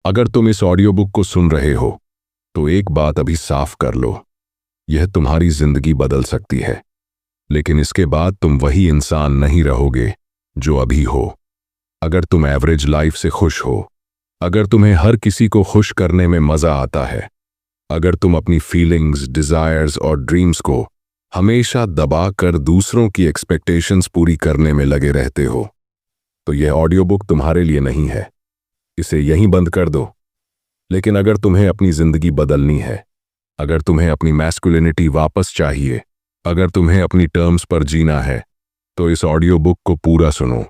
अगर तुम इस ऑडियो बुक को सुन रहे हो तो एक बात अभी साफ कर लो, यह तुम्हारी जिंदगी बदल सकती है, लेकिन इसके बाद तुम वही इंसान नहीं रहोगे जो अभी हो। अगर तुम एवरेज लाइफ से खुश हो, अगर तुम्हें हर किसी को खुश करने में मजा आता है, अगर तुम अपनी फीलिंग्स, डिजायर्स और ड्रीम्स को हमेशा दबा कर दूसरों की एक्सपेक्टेशंस पूरी करने में लगे रहते हो, तो यह ऑडियो बुक तुम्हारे लिए नहीं है। इसे यहीं बंद कर दो। लेकिन अगर तुम्हें अपनी जिंदगी बदलनी है, अगर तुम्हें अपनी मैस्कुलिनिटी वापस चाहिए, अगर तुम्हें अपनी टर्म्स पर जीना है, तो इस ऑडियो बुक को पूरा सुनो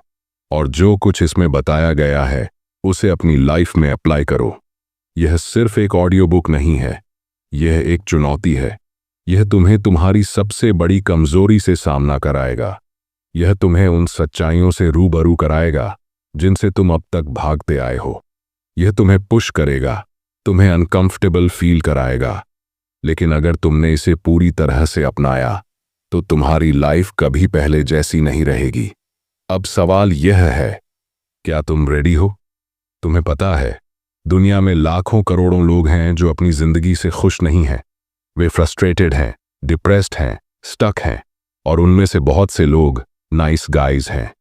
और जो कुछ इसमें बताया गया है उसे अपनी लाइफ में अप्लाई करो। यह सिर्फ एक ऑडियो बुक नहीं है, यह एक चुनौती है। यह तुम्हें तुम्हारी सबसे बड़ी कमजोरी से सामना कराएगा। यह तुम्हें उन सच्चाइयों से रूबरू कराएगा जिनसे तुम अब तक भागते आए हो। यह तुम्हें पुश करेगा, तुम्हें अनकंफर्टेबल फील कराएगा, लेकिन अगर तुमने इसे पूरी तरह से अपनाया तो तुम्हारी लाइफ कभी पहले जैसी नहीं रहेगी। अब सवाल यह है, क्या तुम रेडी हो? तुम्हें पता है, दुनिया में लाखों करोड़ों लोग हैं जो अपनी जिंदगी से खुश नहीं हैं। वे फ्रस्ट्रेटेड हैं, डिप्रेस्ड हैं, स्टक हैं, और उनमें से बहुत से लोग नाइस गाइज हैं,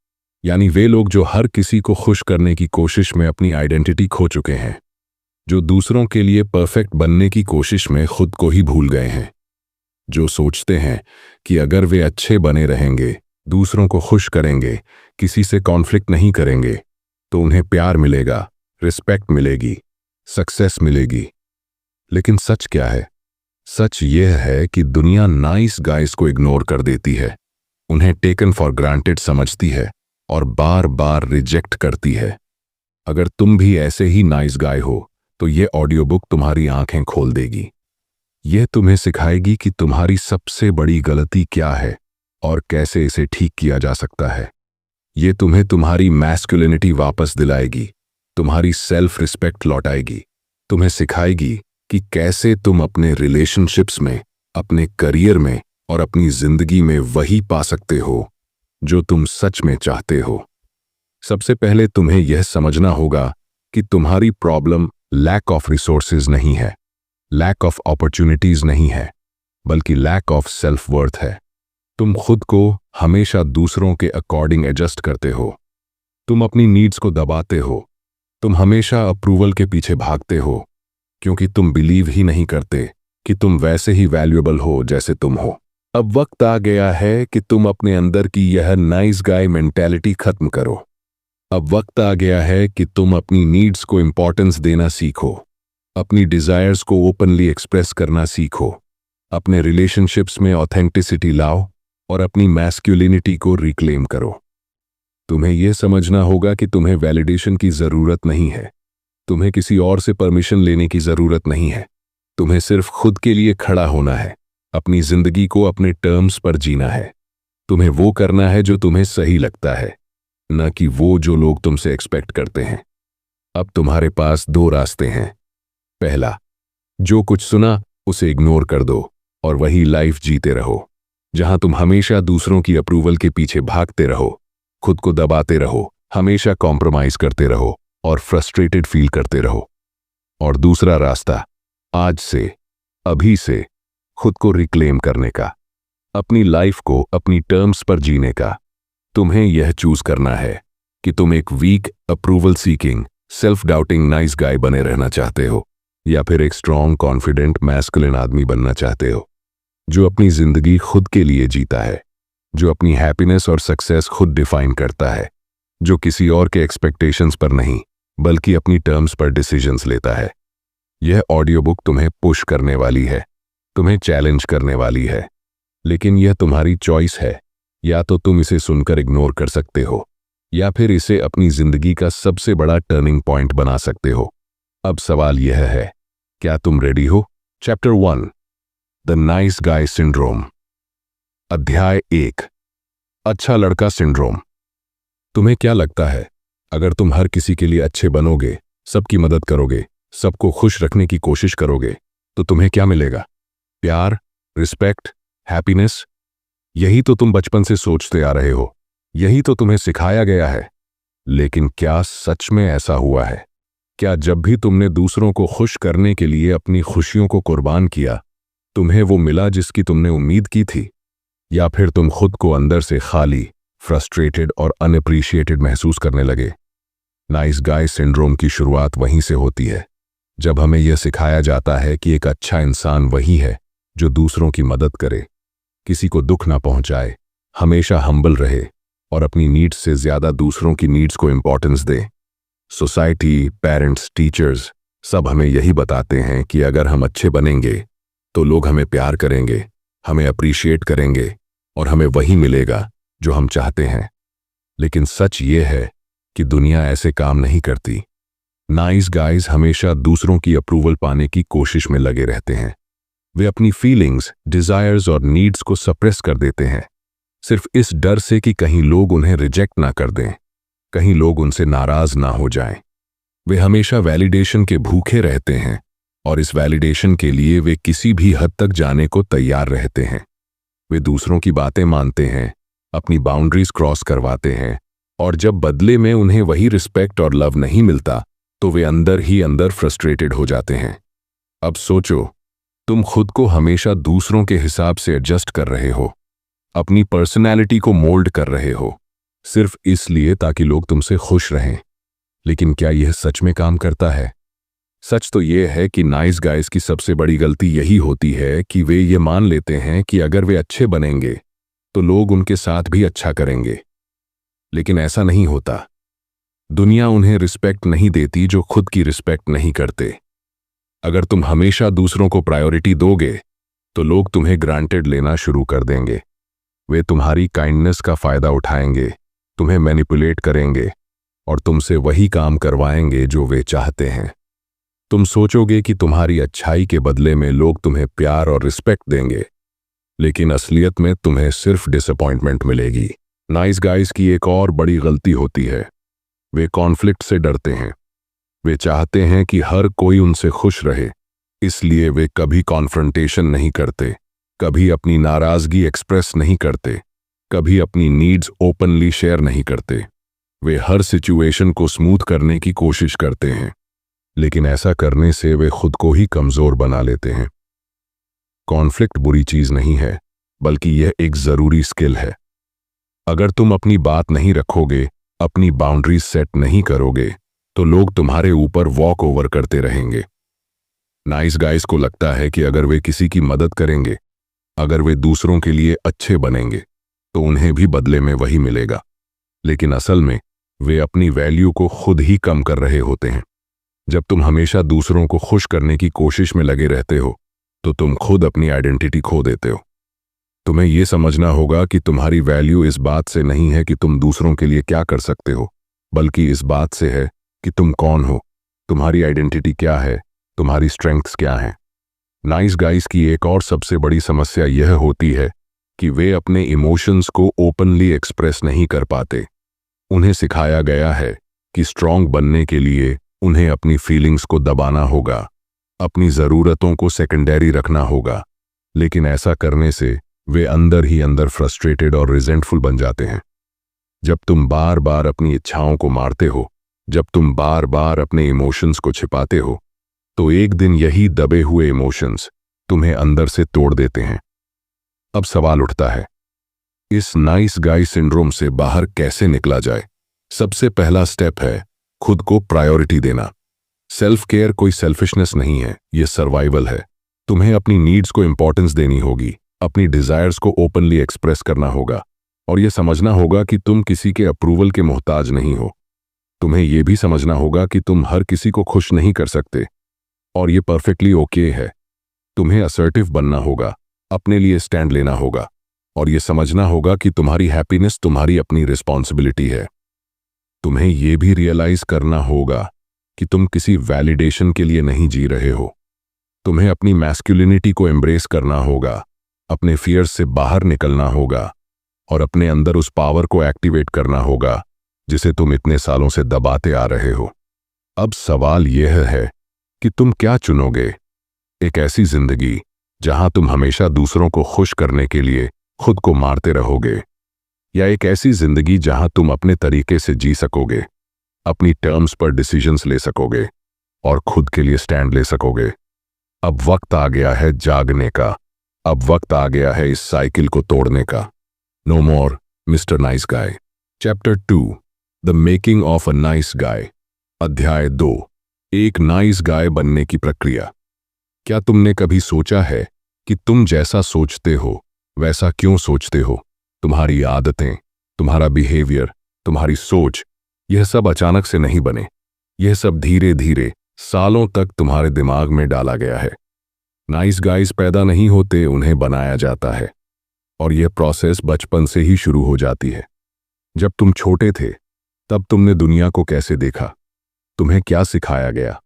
यानी वे लोग जो हर किसी को खुश करने की कोशिश में अपनी आइडेंटिटी खो चुके हैं, जो दूसरों के लिए परफेक्ट बनने की कोशिश में खुद को ही भूल गए हैं, जो सोचते हैं कि अगर वे अच्छे बने रहेंगे, दूसरों को खुश करेंगे, किसी से कॉन्फ्लिक्ट नहीं करेंगे, तो उन्हें प्यार मिलेगा, रिस्पेक्ट मिलेगी, सक्सेस मिलेगी। लेकिन सच क्या है? सच यह है कि दुनिया नाइस गाइज को इग्नोर कर देती है, उन्हें टेकन फॉर ग्रांटेड समझती है और बार बार रिजेक्ट करती है। अगर तुम भी ऐसे ही नाइस गाय हो तो यह ऑडियो बुक तुम्हारी आंखें खोल देगी। यह तुम्हें सिखाएगी कि तुम्हारी सबसे बड़ी गलती क्या है और कैसे इसे ठीक किया जा सकता है। यह तुम्हें तुम्हारी मैस्कुलिनिटी वापस दिलाएगी, तुम्हारी सेल्फ रिस्पेक्ट लौटाएगी, तुम्हें सिखाएगी कि कैसे तुम अपने रिलेशनशिप्स में, अपने करियर में और अपनी जिंदगी में वही पा सकते हो जो तुम सच में चाहते हो। सबसे पहले तुम्हें यह समझना होगा कि तुम्हारी प्रॉब्लम लैक ऑफ रिसोर्सेज नहीं है, लैक ऑफ अपॉर्चुनिटीज नहीं है, बल्कि लैक ऑफ सेल्फ वर्थ है। तुम खुद को हमेशा दूसरों के अकॉर्डिंग एडजस्ट करते हो, तुम अपनी नीड्स को दबाते हो, तुम हमेशा अप्रूवल के पीछे भागते हो, क्योंकि तुम बिलीव ही नहीं करते कि तुम वैसे ही वैल्यूएबल हो जैसे तुम हो। अब वक्त आ गया है कि तुम अपने अंदर की यह नाइस गाय मेंटालिटी खत्म करो। अब वक्त आ गया है कि तुम अपनी नीड्स को इंपॉर्टेंस देना सीखो, अपनी डिजायर्स को ओपनली एक्सप्रेस करना सीखो, अपने रिलेशनशिप्स में ऑथेंटिसिटी लाओ और अपनी मैस्कुलिनिटी को रिक्लेम करो। तुम्हें यह समझना होगा कि तुम्हें वैलिडेशन की जरूरत नहीं है, तुम्हें किसी और से परमिशन लेने की जरूरत नहीं है। तुम्हें सिर्फ खुद के लिए खड़ा होना है, अपनी जिंदगी को अपने टर्म्स पर जीना है। तुम्हें वो करना है जो तुम्हें सही लगता है, न कि वो जो लोग तुमसे एक्सपेक्ट करते हैं। अब तुम्हारे पास दो रास्ते हैं। पहला, जो कुछ सुना उसे इग्नोर कर दो और वही लाइफ जीते रहो जहां तुम हमेशा दूसरों की अप्रूवल के पीछे भागते रहो, खुद को दबाते रहो, हमेशा कॉम्प्रोमाइज करते रहो और फ्रस्ट्रेटेड फील करते रहो। और दूसरा रास्ता, आज से, अभी से खुद को रिक्लेम करने का, अपनी लाइफ को अपनी टर्म्स पर जीने का। तुम्हें यह चूज करना है कि तुम एक weak, approval seeking, self doubting nice guy बने रहना चाहते हो या फिर एक स्ट्रॉन्ग, कॉन्फिडेंट, मैस्कुलिन आदमी बनना चाहते हो जो अपनी जिंदगी खुद के लिए जीता है, जो अपनी हैप्पीनेस और सक्सेस खुद डिफाइन करता है, जो किसी और के एक्सपेक्टेशंस पर नहीं बल्कि अपनी टर्म्स पर डिसीजंस लेता है। यह ऑडियो बुक तुम्हें पुश करने वाली है, तुम्हें चैलेंज करने वाली है, लेकिन यह तुम्हारी चॉइस है। या तो तुम इसे सुनकर इग्नोर कर सकते हो या फिर इसे अपनी जिंदगी का सबसे बड़ा टर्निंग पॉइंट बना सकते हो। अब सवाल यह है, क्या तुम रेडी हो? Chapter 1, the nice guy syndrome. अध्याय 1, अच्छा लड़का सिंड्रोम। तुम्हें क्या लगता है, अगर तुम हर किसी के लिए अच्छे बनोगे, सबकी मदद करोगे, सबको खुश रखने की कोशिश करोगे, तो तुम्हें क्या मिलेगा? प्यार, रिस्पेक्ट, हैप्पीनेस? यही तो तुम बचपन से सोचते आ रहे हो, यही तो तुम्हें सिखाया गया है। लेकिन क्या सच में ऐसा हुआ है? क्या जब भी तुमने दूसरों को खुश करने के लिए अपनी खुशियों को कुर्बान किया, तुम्हें वो मिला जिसकी तुमने उम्मीद की थी? या फिर तुम खुद को अंदर से खाली, फ्रस्ट्रेटेड और अनअप्रिशिएटेड महसूस करने लगे? नाइस गाय सिंड्रोम की शुरुआत वहीं से होती है, जब हमें यह सिखाया जाता है कि एक अच्छा इंसान वही है जो दूसरों की मदद करे, किसी को दुख ना पहुंचाए, हमेशा हम्बल रहे और अपनी नीड्स से ज्यादा दूसरों की नीड्स को इंपॉर्टेंस दे। सोसाइटी, पेरेंट्स, टीचर्स सब हमें यही बताते हैं कि अगर हम अच्छे बनेंगे तो लोग हमें प्यार करेंगे, हमें अप्रिशिएट करेंगे और हमें वही मिलेगा जो हम चाहते हैं। लेकिन सच ये है कि दुनिया ऐसे काम नहीं करती। नाइस गाइज हमेशा दूसरों की अप्रूवल पाने की कोशिश में लगे रहते हैं। वे अपनी फीलिंग्स, डिजायर्स और नीड्स को सप्रेस कर देते हैं, सिर्फ इस डर से कि कहीं लोग उन्हें रिजेक्ट ना कर दें, कहीं लोग उनसे नाराज ना हो जाएं। वे हमेशा वैलिडेशन के भूखे रहते हैं और इस वैलिडेशन के लिए वे किसी भी हद तक जाने को तैयार रहते हैं। वे दूसरों की बातें मानते हैं, अपनी बाउंड्रीज क्रॉस करवाते हैं और जब बदले में उन्हें वही रिस्पेक्ट और लव नहीं मिलता तो वे अंदर ही अंदर फ्रस्ट्रेटेड हो जाते हैं। अब सोचो, तुम खुद को हमेशा दूसरों के हिसाब से एडजस्ट कर रहे हो, अपनी पर्सनैलिटी को मोल्ड कर रहे हो, सिर्फ इसलिए ताकि लोग तुमसे खुश रहें। लेकिन क्या यह सच में काम करता है? सच तो यह है कि नाइस गाइज की सबसे बड़ी गलती यही होती है कि वे ये मान लेते हैं कि अगर वे अच्छे बनेंगे तो लोग उनके साथ भी अच्छा करेंगे। लेकिन ऐसा नहीं होता। दुनिया उन्हें रिस्पेक्ट नहीं देती जो खुद की रिस्पेक्ट नहीं करते। अगर तुम हमेशा दूसरों को प्रायोरिटी दोगे तो लोग तुम्हें ग्रांटेड लेना शुरू कर देंगे। वे तुम्हारी काइंडनेस का फायदा उठाएंगे, तुम्हें मैनिपुलेट करेंगे और तुमसे वही काम करवाएंगे जो वे चाहते हैं। तुम सोचोगे कि तुम्हारी अच्छाई के बदले में लोग तुम्हें प्यार और रिस्पेक्ट देंगे, लेकिन असलियत में तुम्हें सिर्फ डिसअपॉइंटमेंट मिलेगी। नाइस गाइज की एक और बड़ी गलती होती है, वे कॉन्फ्लिक्ट से डरते हैं। वे चाहते हैं कि हर कोई उनसे खुश रहे, इसलिए वे कभी कॉन्फ्रंटेशन नहीं करते, कभी अपनी नाराजगी एक्सप्रेस नहीं करते, कभी अपनी नीड्स ओपनली शेयर नहीं करते। वे हर सिचुएशन को स्मूथ करने की कोशिश करते हैं, लेकिन ऐसा करने से वे खुद को ही कमजोर बना लेते हैं। कॉन्फ्लिक्ट बुरी चीज नहीं है, बल्कि यह एक जरूरी स्किल है। अगर तुम अपनी बात नहीं रखोगे, अपनी बाउंड्रीज सेट नहीं करोगे, तो लोग तुम्हारे ऊपर वॉक ओवर करते रहेंगे। नाइस गाइज को लगता है कि अगर वे किसी की मदद करेंगे, अगर वे दूसरों के लिए अच्छे बनेंगे, तो उन्हें भी बदले में वही मिलेगा। लेकिन असल में वे अपनी वैल्यू को खुद ही कम कर रहे होते हैं। जब तुम हमेशा दूसरों को खुश करने की कोशिश में लगे रहते हो, तो तुम खुद अपनी आइडेंटिटी खो देते हो। तुम्हें यह समझना होगा कि तुम्हारी वैल्यू इस बात से नहीं है कि तुम दूसरों के लिए क्या कर सकते हो, बल्कि इस बात से है कि तुम कौन हो, तुम्हारी आइडेंटिटी क्या है, तुम्हारी स्ट्रेंथ्स क्या हैं। नाइस गाइज की एक और सबसे बड़ी समस्या यह होती है कि वे अपने इमोशंस को ओपनली एक्सप्रेस नहीं कर पाते। उन्हें सिखाया गया है कि स्ट्रांग बनने के लिए उन्हें अपनी फीलिंग्स को दबाना होगा, अपनी ज़रूरतों को सेकेंडरी रखना होगा। लेकिन ऐसा करने से वे अंदर ही अंदर फ्रस्ट्रेटेड और रिजेंटफुल बन जाते हैं। जब तुम बार बार अपनी इच्छाओं को मारते हो, जब तुम बार बार अपने इमोशंस को छिपाते हो, तो एक दिन यही दबे हुए इमोशंस तुम्हें अंदर से तोड़ देते हैं। अब सवाल उठता है, इस नाइस गाय सिंड्रोम से बाहर कैसे निकला जाए? सबसे पहला स्टेप है खुद को प्रायोरिटी देना। सेल्फ केयर कोई सेल्फिशनेस नहीं है, यह सर्वाइवल है। तुम्हें अपनी नीड्स को इंपॉर्टेंस देनी होगी, अपनी डिजायर्स को ओपनली एक्सप्रेस करना होगा और यह समझना होगा कि तुम किसी के अप्रूवल के मोहताज नहीं हो। तुम्हें यह भी समझना होगा कि तुम हर किसी को खुश नहीं कर सकते और यह परफेक्टली ओके है। तुम्हें असर्टिव बनना होगा, अपने लिए स्टैंड लेना होगा और यह समझना होगा कि तुम्हारी हैप्पीनेस तुम्हारी अपनी रिस्पॉन्सिबिलिटी है। तुम्हें यह भी रियलाइज करना होगा कि तुम किसी वैलिडेशन के लिए नहीं जी रहे हो। तुम्हें अपनी मैस्कुलिनिटी को एम्ब्रेस करना होगा, अपने फियर्स से बाहर निकलना होगा और अपने अंदर उस पावर को एक्टिवेट करना होगा जिसे तुम इतने सालों से दबाते आ रहे हो। अब सवाल यह है कि तुम क्या चुनोगे? एक ऐसी जिंदगी जहां तुम हमेशा दूसरों को खुश करने के लिए खुद को मारते रहोगे, या एक ऐसी जिंदगी जहां तुम अपने तरीके से जी सकोगे, अपनी टर्म्स पर डिसीजंस ले सकोगे और खुद के लिए स्टैंड ले सकोगे। अब वक्त आ गया है जागने का। अब वक्त आ गया है इस साइकिल को तोड़ने का। No more mister nice guy. Chapter 2 the making of a nice guy. अध्याय 2 एक नाइस गाय बनने की प्रक्रिया। क्या तुमने कभी सोचा है कि तुम जैसा सोचते हो वैसा क्यों सोचते हो? तुम्हारी आदतें, तुम्हारा बिहेवियर, तुम्हारी सोच, यह सब अचानक से नहीं बने। यह सब धीरे धीरे सालों तक तुम्हारे दिमाग में डाला गया है। नाइस गाइज पैदा नहीं होते, उन्हें बनाया जाता है। और यह प्रोसेस बचपन से ही शुरू हो जाती है। जब तुम छोटे थे तब तुमने दुनिया को कैसे देखा? तुम्हें क्या सिखाया गया?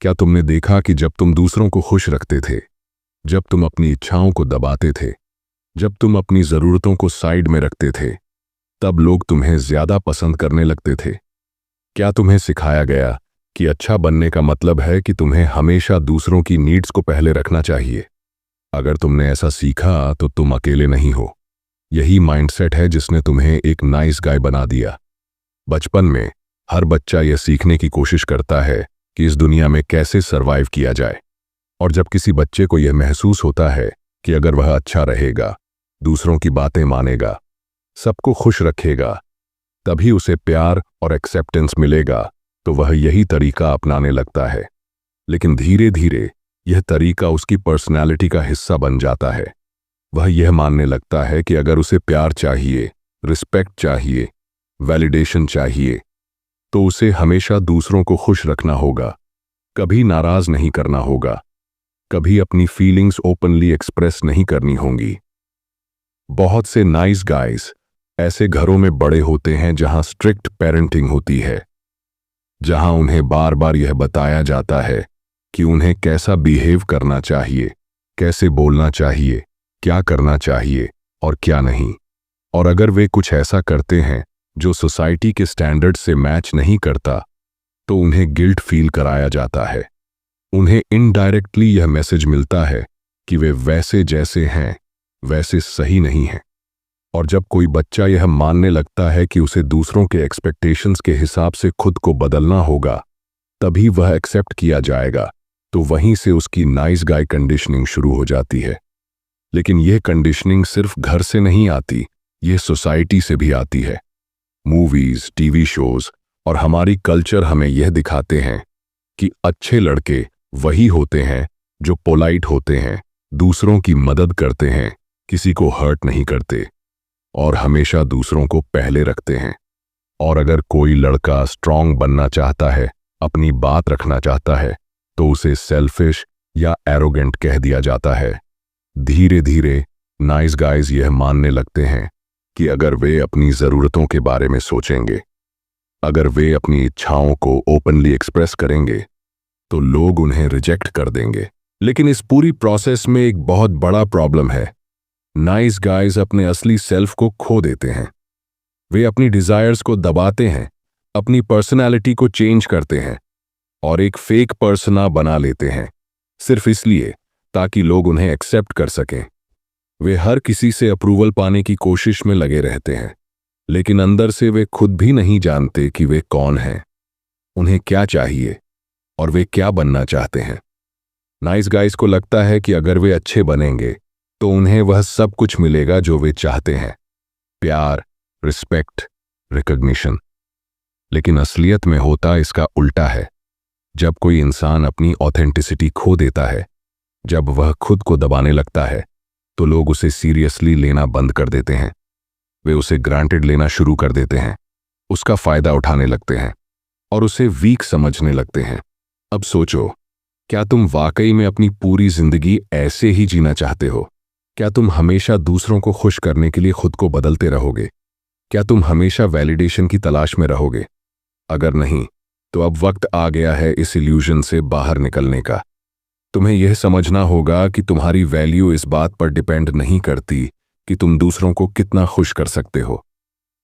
क्या तुमने देखा कि जब तुम दूसरों को खुश रखते थे, जब तुम अपनी इच्छाओं को दबाते थे, जब तुम अपनी ज़रूरतों को साइड में रखते थे, तब लोग तुम्हें ज़्यादा पसंद करने लगते थे? क्या तुम्हें सिखाया गया कि अच्छा बनने का मतलब है कि तुम्हें हमेशा दूसरों की नीड्स को पहले रखना चाहिए? अगर तुमने ऐसा सीखा तो तुम अकेले नहीं हो। यही माइंडसेट है जिसने तुम्हें एक नाइस गाय बना दिया। बचपन में हर बच्चा यह सीखने की कोशिश करता है कि इस दुनिया में कैसे सरवाइव किया जाए। और जब किसी बच्चे को यह महसूस होता है कि अगर वह अच्छा रहेगा, दूसरों की बातें मानेगा, सबको खुश रखेगा, तभी उसे प्यार और एक्सेप्टेंस मिलेगा, तो वह यही तरीका अपनाने लगता है। लेकिन धीरे धीरे यह तरीका उसकी पर्सनैलिटी का हिस्सा बन जाता है। वह यह मानने लगता है कि अगर उसे प्यार चाहिए, रिस्पेक्ट चाहिए, वैलिडेशन चाहिए, तो उसे हमेशा दूसरों को खुश रखना होगा, कभी नाराज नहीं करना होगा, कभी अपनी फीलिंग्स ओपनली एक्सप्रेस नहीं करनी होंगी। बहुत से नाइस गाइज ऐसे घरों में बड़े होते हैं जहां स्ट्रिक्ट पेरेंटिंग होती है, जहां उन्हें बार बार यह बताया जाता है कि उन्हें कैसा बिहेव करना चाहिए, कैसे बोलना चाहिए, क्या करना चाहिए और क्या नहीं। और अगर वे कुछ ऐसा करते हैं जो सोसाइटी के स्टैंडर्ड से मैच नहीं करता, तो उन्हें गिल्ट फील कराया जाता है। उन्हें इनडायरेक्टली यह मैसेज मिलता है कि वे वैसे जैसे हैं वैसे सही नहीं हैं। और जब कोई बच्चा यह मानने लगता है कि उसे दूसरों के एक्सपेक्टेशंस के हिसाब से खुद को बदलना होगा, तभी वह एक्सेप्ट किया जाएगा, तो वहीं से उसकी नाइस गाय कंडीशनिंग शुरू हो जाती है। लेकिन यह कंडीशनिंग सिर्फ घर से नहीं आती, यह सोसाइटी से भी आती है। मूवीज, टीवी शोज और हमारी कल्चर हमें यह दिखाते हैं कि अच्छे लड़के वही होते हैं जो पोलाइट होते हैं, दूसरों की मदद करते हैं, किसी को हर्ट नहीं करते और हमेशा दूसरों को पहले रखते हैं। और अगर कोई लड़का स्ट्रांग बनना चाहता है, अपनी बात रखना चाहता है, तो उसे सेल्फिश या एरोगेंट कह दिया जाता है। धीरे धीरे नाइस गाइज यह मानने लगते हैं कि अगर वे अपनी ज़रूरतों के बारे में सोचेंगे, अगर वे अपनी इच्छाओं को ओपनली एक्सप्रेस करेंगे, तो लोग उन्हें रिजेक्ट कर देंगे। लेकिन इस पूरी प्रोसेस में एक बहुत बड़ा प्रॉब्लम है। नाइस गाइज अपने असली सेल्फ को खो देते हैं। वे अपनी डिजायर्स को दबाते हैं, अपनी पर्सनालिटी को चेंज करते हैं और एक फेक पर्सना बना लेते हैं, सिर्फ इसलिए ताकि लोग उन्हें एक्सेप्ट कर सकें। वे हर किसी से अप्रूवल पाने की कोशिश में लगे रहते हैं, लेकिन अंदर से वे खुद भी नहीं जानते कि वे कौन हैं, उन्हें क्या चाहिए और वे क्या बनना चाहते हैं। नाइस गाइज को लगता है कि अगर वे अच्छे बनेंगे तो उन्हें वह सब कुछ मिलेगा जो वे चाहते हैं, प्यार, रिस्पेक्ट, रिकॉग्निशन। लेकिन असलियत में होता इसका उल्टा है। जब कोई इंसान अपनी ऑथेंटिसिटी खो देता है, जब वह खुद को दबाने लगता है, तो लोग उसे सीरियसली लेना बंद कर देते हैं। वे उसे ग्रांटेड लेना शुरू कर देते हैं, उसका फायदा उठाने लगते हैं और उसे वीक समझने लगते हैं। अब सोचो, क्या तुम वाकई में अपनी पूरी जिंदगी ऐसे ही जीना चाहते हो? क्या तुम हमेशा दूसरों को खुश करने के लिए खुद को बदलते रहोगे? क्या तुम हमेशा वैलिडेशन की तलाश में रहोगे? अगर नहीं, तो अब वक्त आ गया है इस इल्यूजन से बाहर निकलने का। तुम्हें यह समझना होगा कि तुम्हारी वैल्यू इस बात पर डिपेंड नहीं करती कि तुम दूसरों को कितना खुश कर सकते हो।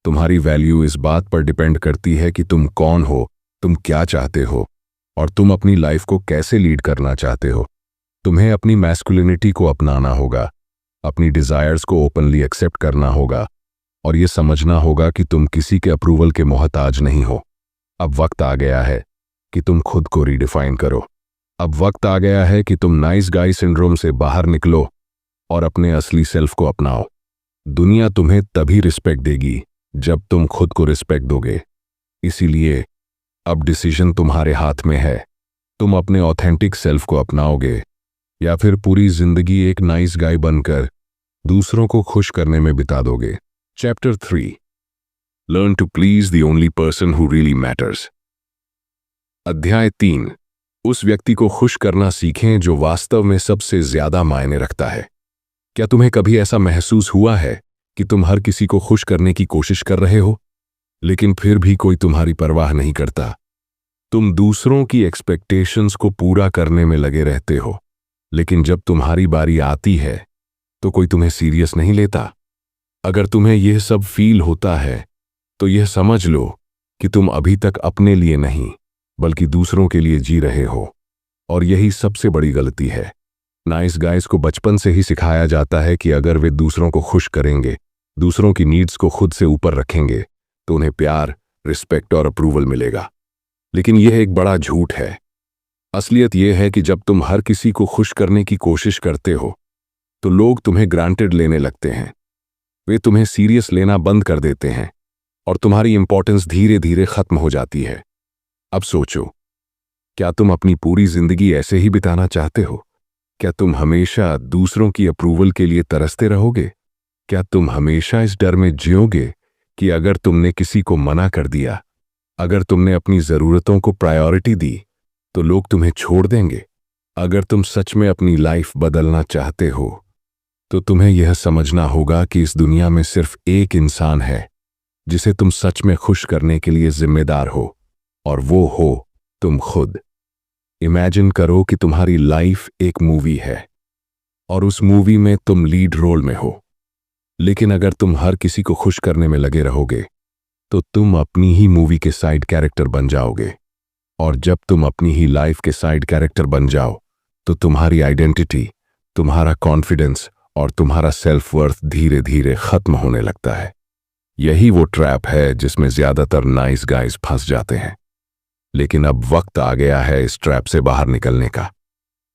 तुम्हारी वैल्यू इस बात पर डिपेंड करती है कि तुम कौन हो, तुम क्या चाहते हो और तुम अपनी लाइफ को कैसे लीड करना चाहते हो। तुम्हें अपनी मैस्कुलिनिटी को अपनाना होगा, अपनी डिजायर्स को ओपनली एक्सेप्ट करना होगा और ये समझना होगा कि तुम किसी के अप्रूवल के मोहताज नहीं हो। अब वक्त आ गया है कि तुम खुद को रीडिफाइन करो। अब वक्त आ गया है कि तुम नाइस गाय सिंड्रोम से बाहर निकलो और अपने असली सेल्फ को अपनाओ। दुनिया तुम्हें तभी रिस्पेक्ट देगी जब तुम खुद को रिस्पेक्ट दोगे। इसीलिए अब डिसीजन तुम्हारे हाथ में है। तुम अपने ऑथेंटिक सेल्फ को अपनाओगे या फिर पूरी जिंदगी एक नाइस गाय बनकर दूसरों को खुश करने में बिता दोगे। Chapter 3, learn to please the only person who really matters. अध्याय 3, उस व्यक्ति को खुश करना सीखें जो वास्तव में सबसे ज्यादा मायने रखता है। क्या तुम्हें कभी ऐसा महसूस हुआ है कि तुम हर किसी को खुश करने की कोशिश कर रहे हो, लेकिन फिर भी कोई तुम्हारी परवाह नहीं करता? तुम दूसरों की एक्सपेक्टेशंस को पूरा करने में लगे रहते हो, लेकिन जब तुम्हारी बारी आती है तो कोई तुम्हें सीरियस नहीं लेता। अगर तुम्हें यह सब फील होता है तो यह समझ लो कि तुम अभी तक अपने लिए नहीं बल्कि दूसरों के लिए जी रहे हो, और यही सबसे बड़ी गलती है। नाइस गाइज को बचपन से ही सिखाया जाता है कि अगर वे दूसरों को खुश करेंगे, दूसरों की नीड्स को खुद से ऊपर रखेंगे, तो उन्हें प्यार, रिस्पेक्ट और अप्रूवल मिलेगा। लेकिन यह एक बड़ा झूठ है। असलियत यह है कि जब तुम हर किसी को खुश करने की कोशिश करते हो तो लोग तुम्हें ग्रांटेड लेने लगते हैं। वे तुम्हें सीरियस लेना बंद कर देते हैं और तुम्हारी इंपॉर्टेंस धीरे धीरे खत्म हो जाती है। अब सोचो, क्या तुम अपनी पूरी जिंदगी ऐसे ही बिताना चाहते हो? क्या तुम हमेशा दूसरों की अप्रूवल के लिए तरसते रहोगे? क्या तुम हमेशा इस डर में जियोगे कि अगर तुमने किसी को मना कर दिया, अगर तुमने अपनी जरूरतों को प्रायोरिटी दी, तो लोग तुम्हें छोड़ देंगे? अगर तुम सच में अपनी लाइफ बदलना चाहते हो तो तुम्हें यह समझना होगा कि इस दुनिया में सिर्फ एक इंसान है जिसे तुम सच में खुश करने के लिए जिम्मेदार हो, और वो हो तुम खुद। इमेजिन करो कि तुम्हारी लाइफ एक मूवी है और उस मूवी में तुम लीड रोल में हो। लेकिन अगर तुम हर किसी को खुश करने में लगे रहोगे तो तुम अपनी ही मूवी के साइड कैरेक्टर बन जाओगे, और जब तुम अपनी ही लाइफ के साइड कैरेक्टर बन जाओ तो तुम्हारी आइडेंटिटी, तुम्हारा कॉन्फिडेंस और तुम्हारा सेल्फ वर्थ धीरे धीरे खत्म होने लगता है। यही वो ट्रैप है जिसमें ज्यादातर नाइस गाइज फंस जाते हैं। लेकिन अब वक्त आ गया है इस ट्रैप से बाहर निकलने का।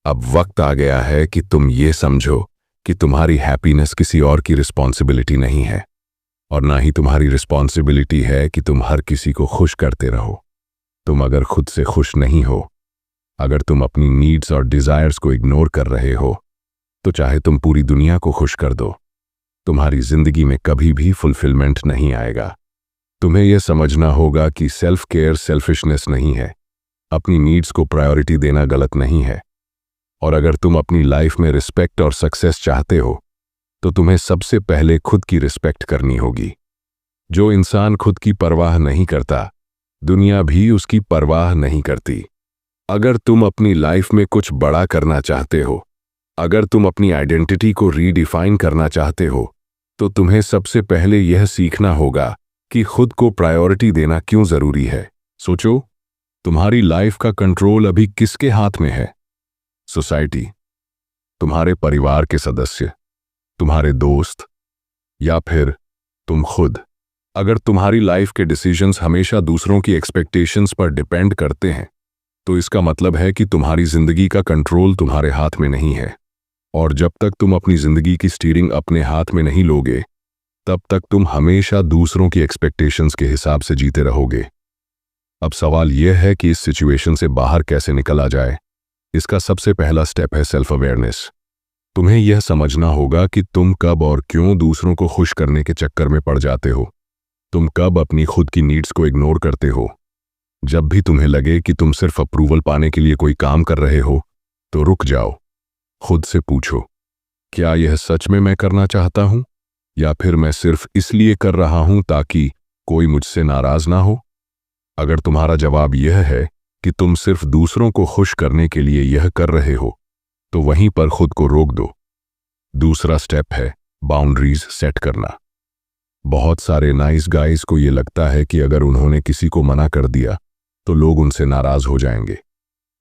अब वक्त आ गया है कि तुम ये समझो कि तुम्हारी हैप्पीनेस किसी और की रिस्पॉन्सिबिलिटी नहीं है, और ना ही तुम्हारी रिस्पॉन्सिबिलिटी है कि तुम हर किसी को खुश करते रहो। तुम अगर खुद से खुश नहीं हो, अगर तुम अपनी नीड्स और डिजायर्स को इग्नोर कर रहे हो, तो चाहे तुम पूरी दुनिया को खुश कर दो, तुम्हारी जिंदगी में कभी भी फुलफिलमेंट नहीं आएगा। तुम्हें यह समझना होगा कि सेल्फ केयर सेल्फिशनेस नहीं है, अपनी नीड्स को प्रायोरिटी देना गलत नहीं है, और अगर तुम अपनी लाइफ में रिस्पेक्ट और सक्सेस चाहते हो तो तुम्हें सबसे पहले खुद की रिस्पेक्ट करनी होगी। जो इंसान खुद की परवाह नहीं करता, दुनिया भी उसकी परवाह नहीं करती। अगर तुम अपनी लाइफ में कुछ बड़ा करना चाहते हो, अगर तुम अपनी आइडेंटिटी को रीडिफाइन करना चाहते हो, तो तुम्हें सबसे पहले यह सीखना होगा कि खुद को प्रायोरिटी देना क्यों जरूरी है। सोचो, तुम्हारी लाइफ का कंट्रोल अभी किसके हाथ में है? सोसाइटी, तुम्हारे परिवार के सदस्य, तुम्हारे दोस्त, या फिर तुम खुद? अगर तुम्हारी लाइफ के डिसीजंस हमेशा दूसरों की एक्सपेक्टेशंस पर डिपेंड करते हैं, तो इसका मतलब है कि तुम्हारी जिंदगी का कंट्रोल तुम्हारे हाथ में नहीं है। और जब तक तुम अपनी जिंदगी की स्टीयरिंग अपने हाथ में नहीं लोगे, तब तक तुम हमेशा दूसरों की एक्सपेक्टेशंस के हिसाब से जीते रहोगे। अब सवाल यह है कि इस सिचुएशन से बाहर कैसे निकला जाए। इसका सबसे पहला स्टेप है सेल्फ अवेयरनेस। तुम्हें यह समझना होगा कि तुम कब और क्यों दूसरों को खुश करने के चक्कर में पड़ जाते हो। तुम कब अपनी खुद की नीड्स को इग्नोर करते हो। जब भी तुम्हें लगे कि तुम सिर्फ अप्रूवल पाने के लिए कोई काम कर रहे हो, तो रुक जाओ। खुद से पूछो, क्या यह सच में मैं करना चाहता हूं, या फिर मैं सिर्फ इसलिए कर रहा हूं ताकि कोई मुझसे नाराज ना हो? अगर तुम्हारा जवाब यह है कि तुम सिर्फ दूसरों को खुश करने के लिए यह कर रहे हो, तो वहीं पर खुद को रोक दो। दूसरा स्टेप है बाउंड्रीज सेट करना। बहुत सारे नाइस गाइज को यह लगता है कि अगर उन्होंने किसी को मना कर दिया तो लोग उनसे नाराज हो जाएंगे।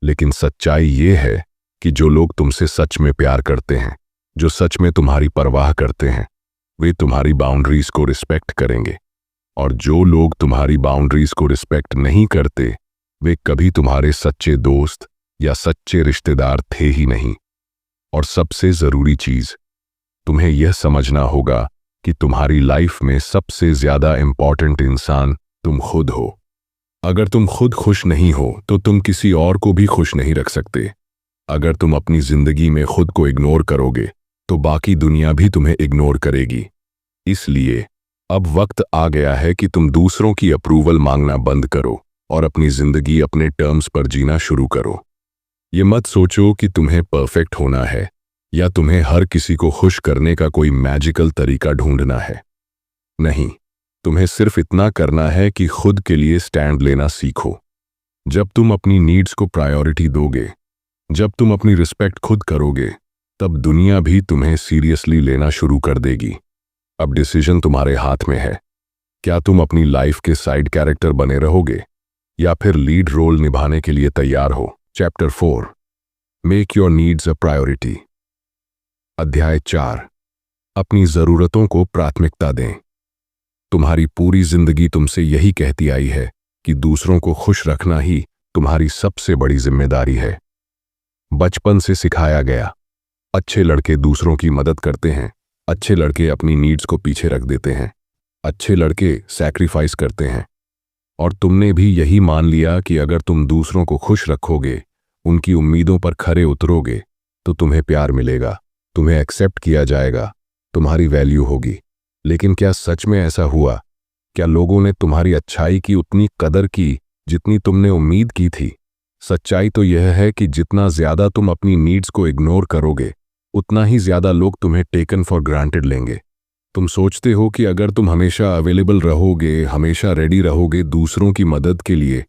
लेकिन सच्चाई यह है कि जो लोग तुमसे सच में प्यार करते हैं, जो सच में तुम्हारी परवाह करते हैं, वे तुम्हारी बाउंड्रीज को रिस्पेक्ट करेंगे। और जो लोग तुम्हारी बाउंड्रीज को रिस्पेक्ट नहीं करते, वे कभी तुम्हारे सच्चे दोस्त या सच्चे रिश्तेदार थे ही नहीं। और सबसे जरूरी चीज, तुम्हें यह समझना होगा कि तुम्हारी लाइफ में सबसे ज्यादा इंपॉर्टेंट इंसान तुम खुद हो। अगर तुम खुद खुश नहीं हो तो तुम किसी और को भी खुश नहीं रख सकते। अगर तुम अपनी जिंदगी में खुद को इग्नोर करोगे तो बाकी दुनिया भी तुम्हें इग्नोर करेगी। इसलिए अब वक्त आ गया है कि तुम दूसरों की अप्रूवल मांगना बंद करो और अपनी जिंदगी अपने टर्म्स पर जीना शुरू करो। ये मत सोचो कि तुम्हें परफेक्ट होना है या तुम्हें हर किसी को खुश करने का कोई मैजिकल तरीका ढूंढना है। नहीं, तुम्हें सिर्फ इतना करना है कि खुद के लिए स्टैंड लेना सीखो। जब तुम अपनी नीड्स को प्रायोरिटी दोगे, जब तुम अपनी रिस्पेक्ट खुद करोगे, तब दुनिया भी तुम्हें सीरियसली लेना शुरू कर देगी। अब डिसीजन तुम्हारे हाथ में है। क्या तुम अपनी लाइफ के साइड कैरेक्टर बने रहोगे या फिर लीड रोल निभाने के लिए तैयार हो? Chapter 4, make your needs a priority. अध्याय 4, अपनी जरूरतों को प्राथमिकता दें। तुम्हारी पूरी जिंदगी तुमसे यही कहती आई है कि दूसरों को खुश रखना ही तुम्हारी सबसे बड़ी जिम्मेदारी है। बचपन से सिखाया गया, अच्छे लड़के दूसरों की मदद करते हैं, अच्छे लड़के अपनी नीड्स को पीछे रख देते हैं, अच्छे लड़के सैक्रिफाइस करते हैं। और तुमने भी यही मान लिया कि अगर तुम दूसरों को खुश रखोगे, उनकी उम्मीदों पर खरे उतरोगे, तो तुम्हें प्यार मिलेगा, तुम्हें एक्सेप्ट किया जाएगा, तुम्हारी वैल्यू होगी। लेकिन क्या सच में ऐसा हुआ? क्या लोगों ने तुम्हारी अच्छाई की उतनी कदर की जितनी तुमने उम्मीद की थी? सच्चाई तो यह है कि जितना ज्यादा तुम अपनी नीड्स को इग्नोर करोगे, उतना ही ज्यादा लोग तुम्हें टेकन फॉर ग्रांटेड लेंगे। तुम सोचते हो कि अगर तुम हमेशा अवेलेबल रहोगे, हमेशा रेडी रहोगे दूसरों की मदद के लिए,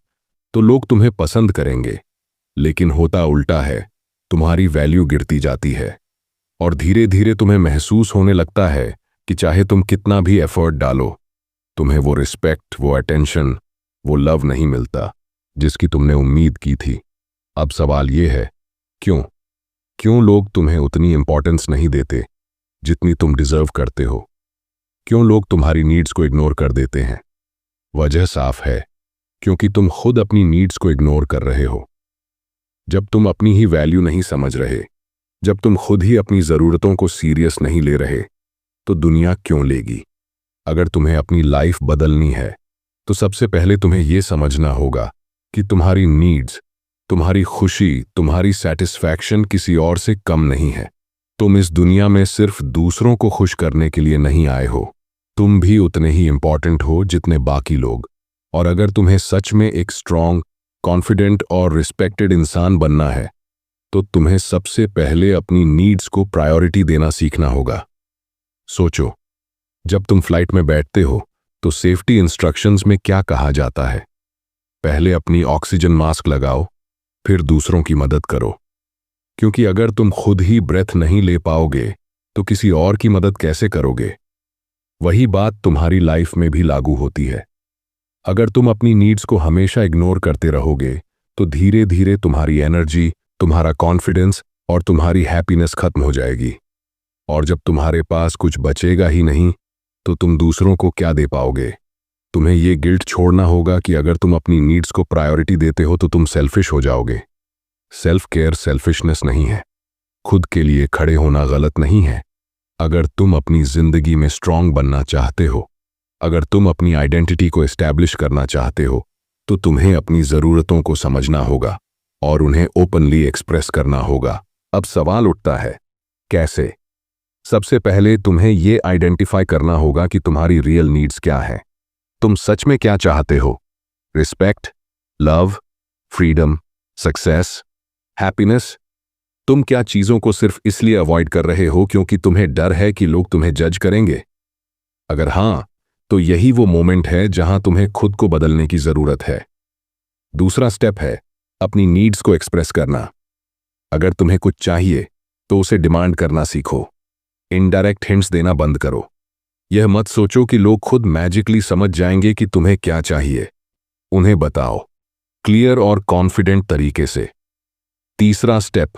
तो लोग तुम्हें पसंद करेंगे। लेकिन होता उल्टा है, तुम्हारी वैल्यू गिरती जाती है और धीरे धीरे तुम्हें महसूस होने लगता है कि चाहे तुम कितना भी एफर्ट डालो, तुम्हें वो रिस्पेक्ट, वो अटेंशन, वो लव नहीं मिलता जिसकी तुमने उम्मीद की थी। अब सवाल ये है, क्यों लोग तुम्हें उतनी इंपॉर्टेंस नहीं देते जितनी तुम डिजर्व करते हो? क्यों लोग तुम्हारी नीड्स को इग्नोर कर देते हैं? वजह साफ है, क्योंकि तुम खुद अपनी नीड्स को इग्नोर कर रहे हो। जब तुम अपनी ही वैल्यू नहीं समझ रहे, जब तुम खुद ही अपनी जरूरतों को सीरियस नहीं ले रहे, तो दुनिया क्यों लेगी? अगर तुम्हें अपनी लाइफ बदलनी है तो सबसे पहले तुम्हें यह समझना होगा कि तुम्हारी नीड्स, तुम्हारी खुशी, तुम्हारी सेटिस्फैक्शन किसी और से कम नहीं है। तुम इस दुनिया में सिर्फ दूसरों को खुश करने के लिए नहीं आए हो, तुम भी उतने ही इंपॉर्टेंट हो जितने बाकी लोग। और अगर तुम्हें सच में एक स्ट्रांग, कॉन्फिडेंट और रिस्पेक्टेड इंसान बनना है, तो तुम्हें सबसे पहले अपनी नीड्स को प्रायोरिटी देना सीखना होगा। सोचो, जब तुम फ्लाइट में बैठते हो तो सेफ्टी इंस्ट्रक्शंस में क्या कहा जाता है? पहले अपनी ऑक्सीजन मास्क लगाओ, फिर दूसरों की मदद करो। क्योंकि अगर तुम खुद ही ब्रेथ नहीं ले पाओगे तो किसी और की मदद कैसे करोगे? वही बात तुम्हारी लाइफ में भी लागू होती है। अगर तुम अपनी नीड्स को हमेशा इग्नोर करते रहोगे तो धीरे धीरे तुम्हारी एनर्जी, तुम्हारा कॉन्फिडेंस और तुम्हारी हैप्पीनेस खत्म हो जाएगी। और जब तुम्हारे पास कुछ बचेगा ही नहीं तो तुम दूसरों को क्या दे पाओगे? तुम्हें ये गिल्ट छोड़ना होगा कि अगर तुम अपनी नीड्स को प्रायोरिटी देते हो तो तुम सेल्फिश हो जाओगे। सेल्फ केयर सेल्फिशनेस नहीं है, खुद के लिए खड़े होना गलत नहीं है। अगर तुम अपनी जिंदगी में स्ट्रांग बनना चाहते हो, अगर तुम अपनी आइडेंटिटी को एस्टैब्लिश करना चाहते हो, तो तुम्हें अपनी ज़रूरतों को समझना होगा और उन्हें ओपनली एक्सप्रेस करना होगा। अब सवाल उठता है, कैसे? सबसे पहले तुम्हें ये आइडेंटिफाई करना होगा कि तुम्हारी रियल नीड्स क्या है। तुम सच में क्या चाहते हो? Respect, love, freedom, success, happiness? तुम क्या चीजों को सिर्फ इसलिए अवॉइड कर रहे हो क्योंकि तुम्हें डर है कि लोग तुम्हें जज करेंगे? अगर हां, तो यही वो मोमेंट है जहां तुम्हें खुद को बदलने की जरूरत है। दूसरा स्टेप है अपनी नीड्स को एक्सप्रेस करना। अगर तुम्हें कुछ चाहिए तो उसे डिमांड करना सीखो। इनडायरेक्ट हिंट्स देना बंद करो। यह मत सोचो कि लोग खुद मैजिकली समझ जाएंगे कि तुम्हें क्या चाहिए। उन्हें बताओ, क्लियर और कॉन्फिडेंट तरीके से। तीसरा स्टेप,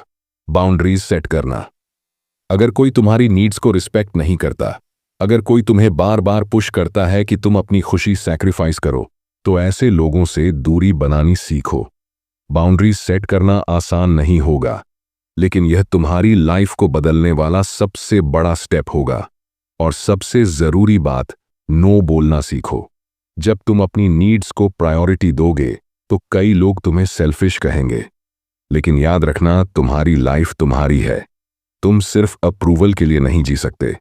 बाउंड्रीज सेट करना। अगर कोई तुम्हारी नीड्स को रिस्पेक्ट नहीं करता, अगर कोई तुम्हें बार बार पुश करता है कि तुम अपनी खुशी सैक्रिफाइस करो, तो ऐसे लोगों से दूरी बनानी सीखो। बाउंड्रीज सेट करना आसान नहीं होगा, लेकिन यह तुम्हारी लाइफ को बदलने वाला सबसे बड़ा स्टेप होगा। और सबसे जरूरी बात, नो बोलना सीखो। जब तुम अपनी नीड्स को प्रायोरिटी दोगे तो कई लोग तुम्हें सेल्फिश कहेंगे, लेकिन याद रखना, तुम्हारी लाइफ तुम्हारी है। तुम सिर्फ अप्रूवल के लिए नहीं जी सकते।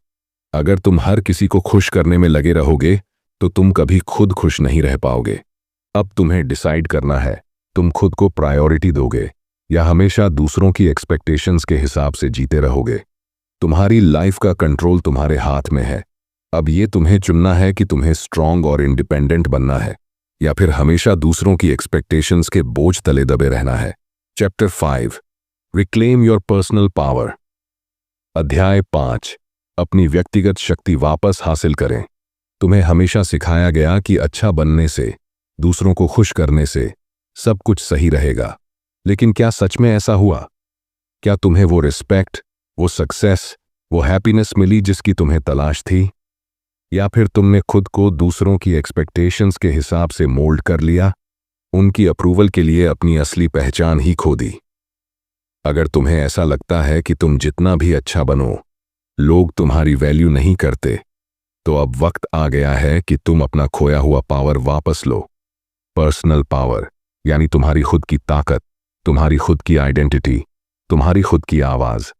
अगर तुम हर किसी को खुश करने में लगे रहोगे तो तुम कभी खुद खुश नहीं रह पाओगे। अब तुम्हें डिसाइड करना है, तुम खुद को प्रायोरिटी दोगे या हमेशा दूसरों की एक्सपेक्टेशंस के हिसाब से जीते रहोगे। तुम्हारी लाइफ का कंट्रोल तुम्हारे हाथ में है। अब ये तुम्हें चुनना है कि तुम्हें स्ट्रांग और इंडिपेंडेंट बनना है या फिर हमेशा दूसरों की एक्सपेक्टेशंस के बोझ तले दबे रहना है। Chapter 5, reclaim your personal power. अध्याय 5, अपनी व्यक्तिगत शक्ति वापस हासिल करें। तुम्हें हमेशा सिखाया गया कि अच्छा बनने से, दूसरों को खुश करने से सब कुछ सही रहेगा, लेकिन क्या सच में ऐसा हुआ? क्या तुम्हें वो रिस्पेक्ट, वो सक्सेस, वो हैप्पीनेस मिली जिसकी तुम्हें तलाश थी? या फिर तुमने खुद को दूसरों की एक्सपेक्टेशंस के हिसाब से मोल्ड कर लिया, उनकी अप्रूवल के लिए अपनी असली पहचान ही खो दी? अगर तुम्हें ऐसा लगता है कि तुम जितना भी अच्छा बनो, लोग तुम्हारी वैल्यू नहीं करते, तो अब वक्त आ गया है कि तुम अपना खोया हुआ पावर वापस लो। पर्सनल पावर यानी तुम्हारी खुद की ताकत, तुम्हारी खुद की आइडेंटिटी, तुम्हारी खुद की आवाज।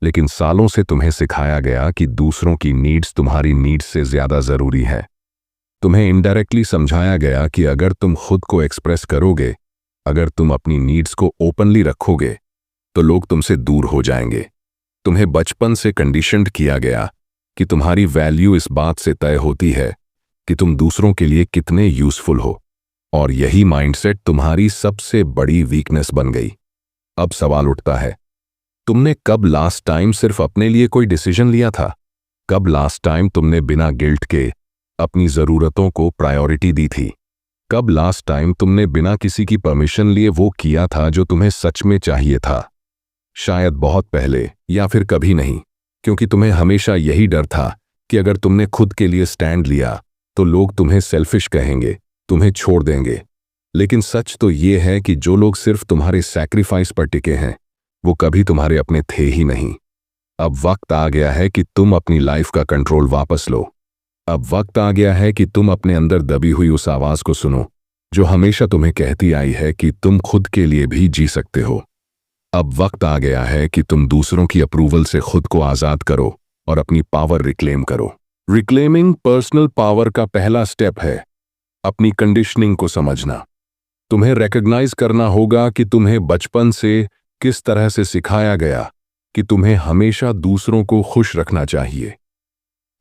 लेकिन सालों से तुम्हें सिखाया गया कि दूसरों की नीड्स तुम्हारी नीड्स से ज्यादा जरूरी है। तुम्हें इनडायरेक्टली समझाया गया कि अगर तुम खुद को एक्सप्रेस करोगे, अगर तुम अपनी नीड्स को ओपनली रखोगे, तो लोग तुमसे दूर हो जाएंगे। तुम्हें बचपन से कंडीशन्ड किया गया कि तुम्हारी वैल्यू इस बात से तय होती है कि तुम दूसरों के लिए कितने यूजफुल हो, और यही माइंडसेट तुम्हारी सबसे बड़ी वीकनेस बन गई। अब सवाल उठता है, तुमने कब लास्ट टाइम सिर्फ अपने लिए कोई डिसीजन लिया था? कब लास्ट टाइम तुमने बिना गिल्ट के अपनी जरूरतों को प्रायोरिटी दी थी? कब लास्ट टाइम तुमने बिना किसी की परमिशन लिए वो किया था जो तुम्हें सच में चाहिए था? शायद बहुत पहले, या फिर कभी नहीं, क्योंकि तुम्हें हमेशा यही डर था कि अगर तुमने खुद के लिए स्टैंड लिया तो लोग तुम्हें सेल्फिश कहेंगे, तुम्हें छोड़ देंगे। लेकिन सच तो ये है कि जो लोग सिर्फ तुम्हारे सैक्रिफाइस पर टिके हैं, वो कभी तुम्हारे अपने थे ही नहीं। अब वक्त आ गया है कि तुम अपनी लाइफ का कंट्रोल वापस लो। अब वक्त आ गया है कि तुम अपने अंदर दबी हुई उस आवाज को सुनो जो हमेशा तुम्हें कहती आई है कि तुम खुद के लिए भी जी सकते हो। अब वक्त आ गया है कि तुम दूसरों की अप्रूवल से खुद को आजाद करो और अपनी पावर रिक्लेम करो। रिक्लेमिंग पर्सनल पावर का पहला स्टेप है अपनी कंडीशनिंग को समझना। तुम्हें रिकॉग्नाइज करना होगा कि तुम्हें बचपन से किस तरह से सिखाया गया कि तुम्हें हमेशा दूसरों को खुश रखना चाहिए।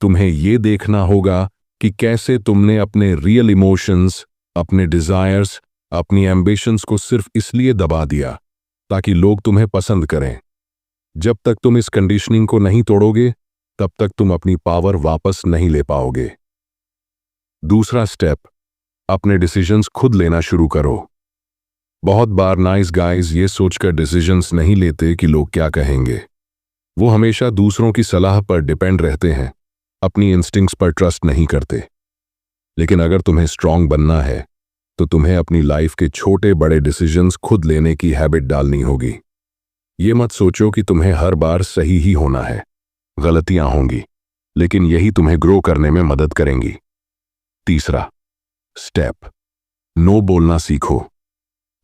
तुम्हें यह देखना होगा कि कैसे तुमने अपने रियल इमोशंस, अपने डिजायर्स, अपनी एम्बिशंस को सिर्फ इसलिए दबा दिया ताकि लोग तुम्हें पसंद करें। जब तक तुम इस कंडीशनिंग को नहीं तोड़ोगे, तब तक तुम अपनी पावर वापस नहीं ले पाओगे। दूसरा स्टेप, अपने डिसीजंस खुद लेना शुरू करो। बहुत बार नाइस गाइज ये सोचकर डिसीजंस नहीं लेते कि लोग क्या कहेंगे। वो हमेशा दूसरों की सलाह पर डिपेंड रहते हैं, अपनी इंस्टिंक्ट्स पर ट्रस्ट नहीं करते। लेकिन अगर तुम्हें स्ट्रांग बनना है तो तुम्हें अपनी लाइफ के छोटे बड़े डिसीजंस खुद लेने की हैबिट डालनी होगी। ये मत सोचो कि तुम्हें हर बार सही ही होना है। गलतियां होंगी, लेकिन यही तुम्हें ग्रो करने में मदद करेंगी। तीसरा स्टेप, नो बोलना सीखो।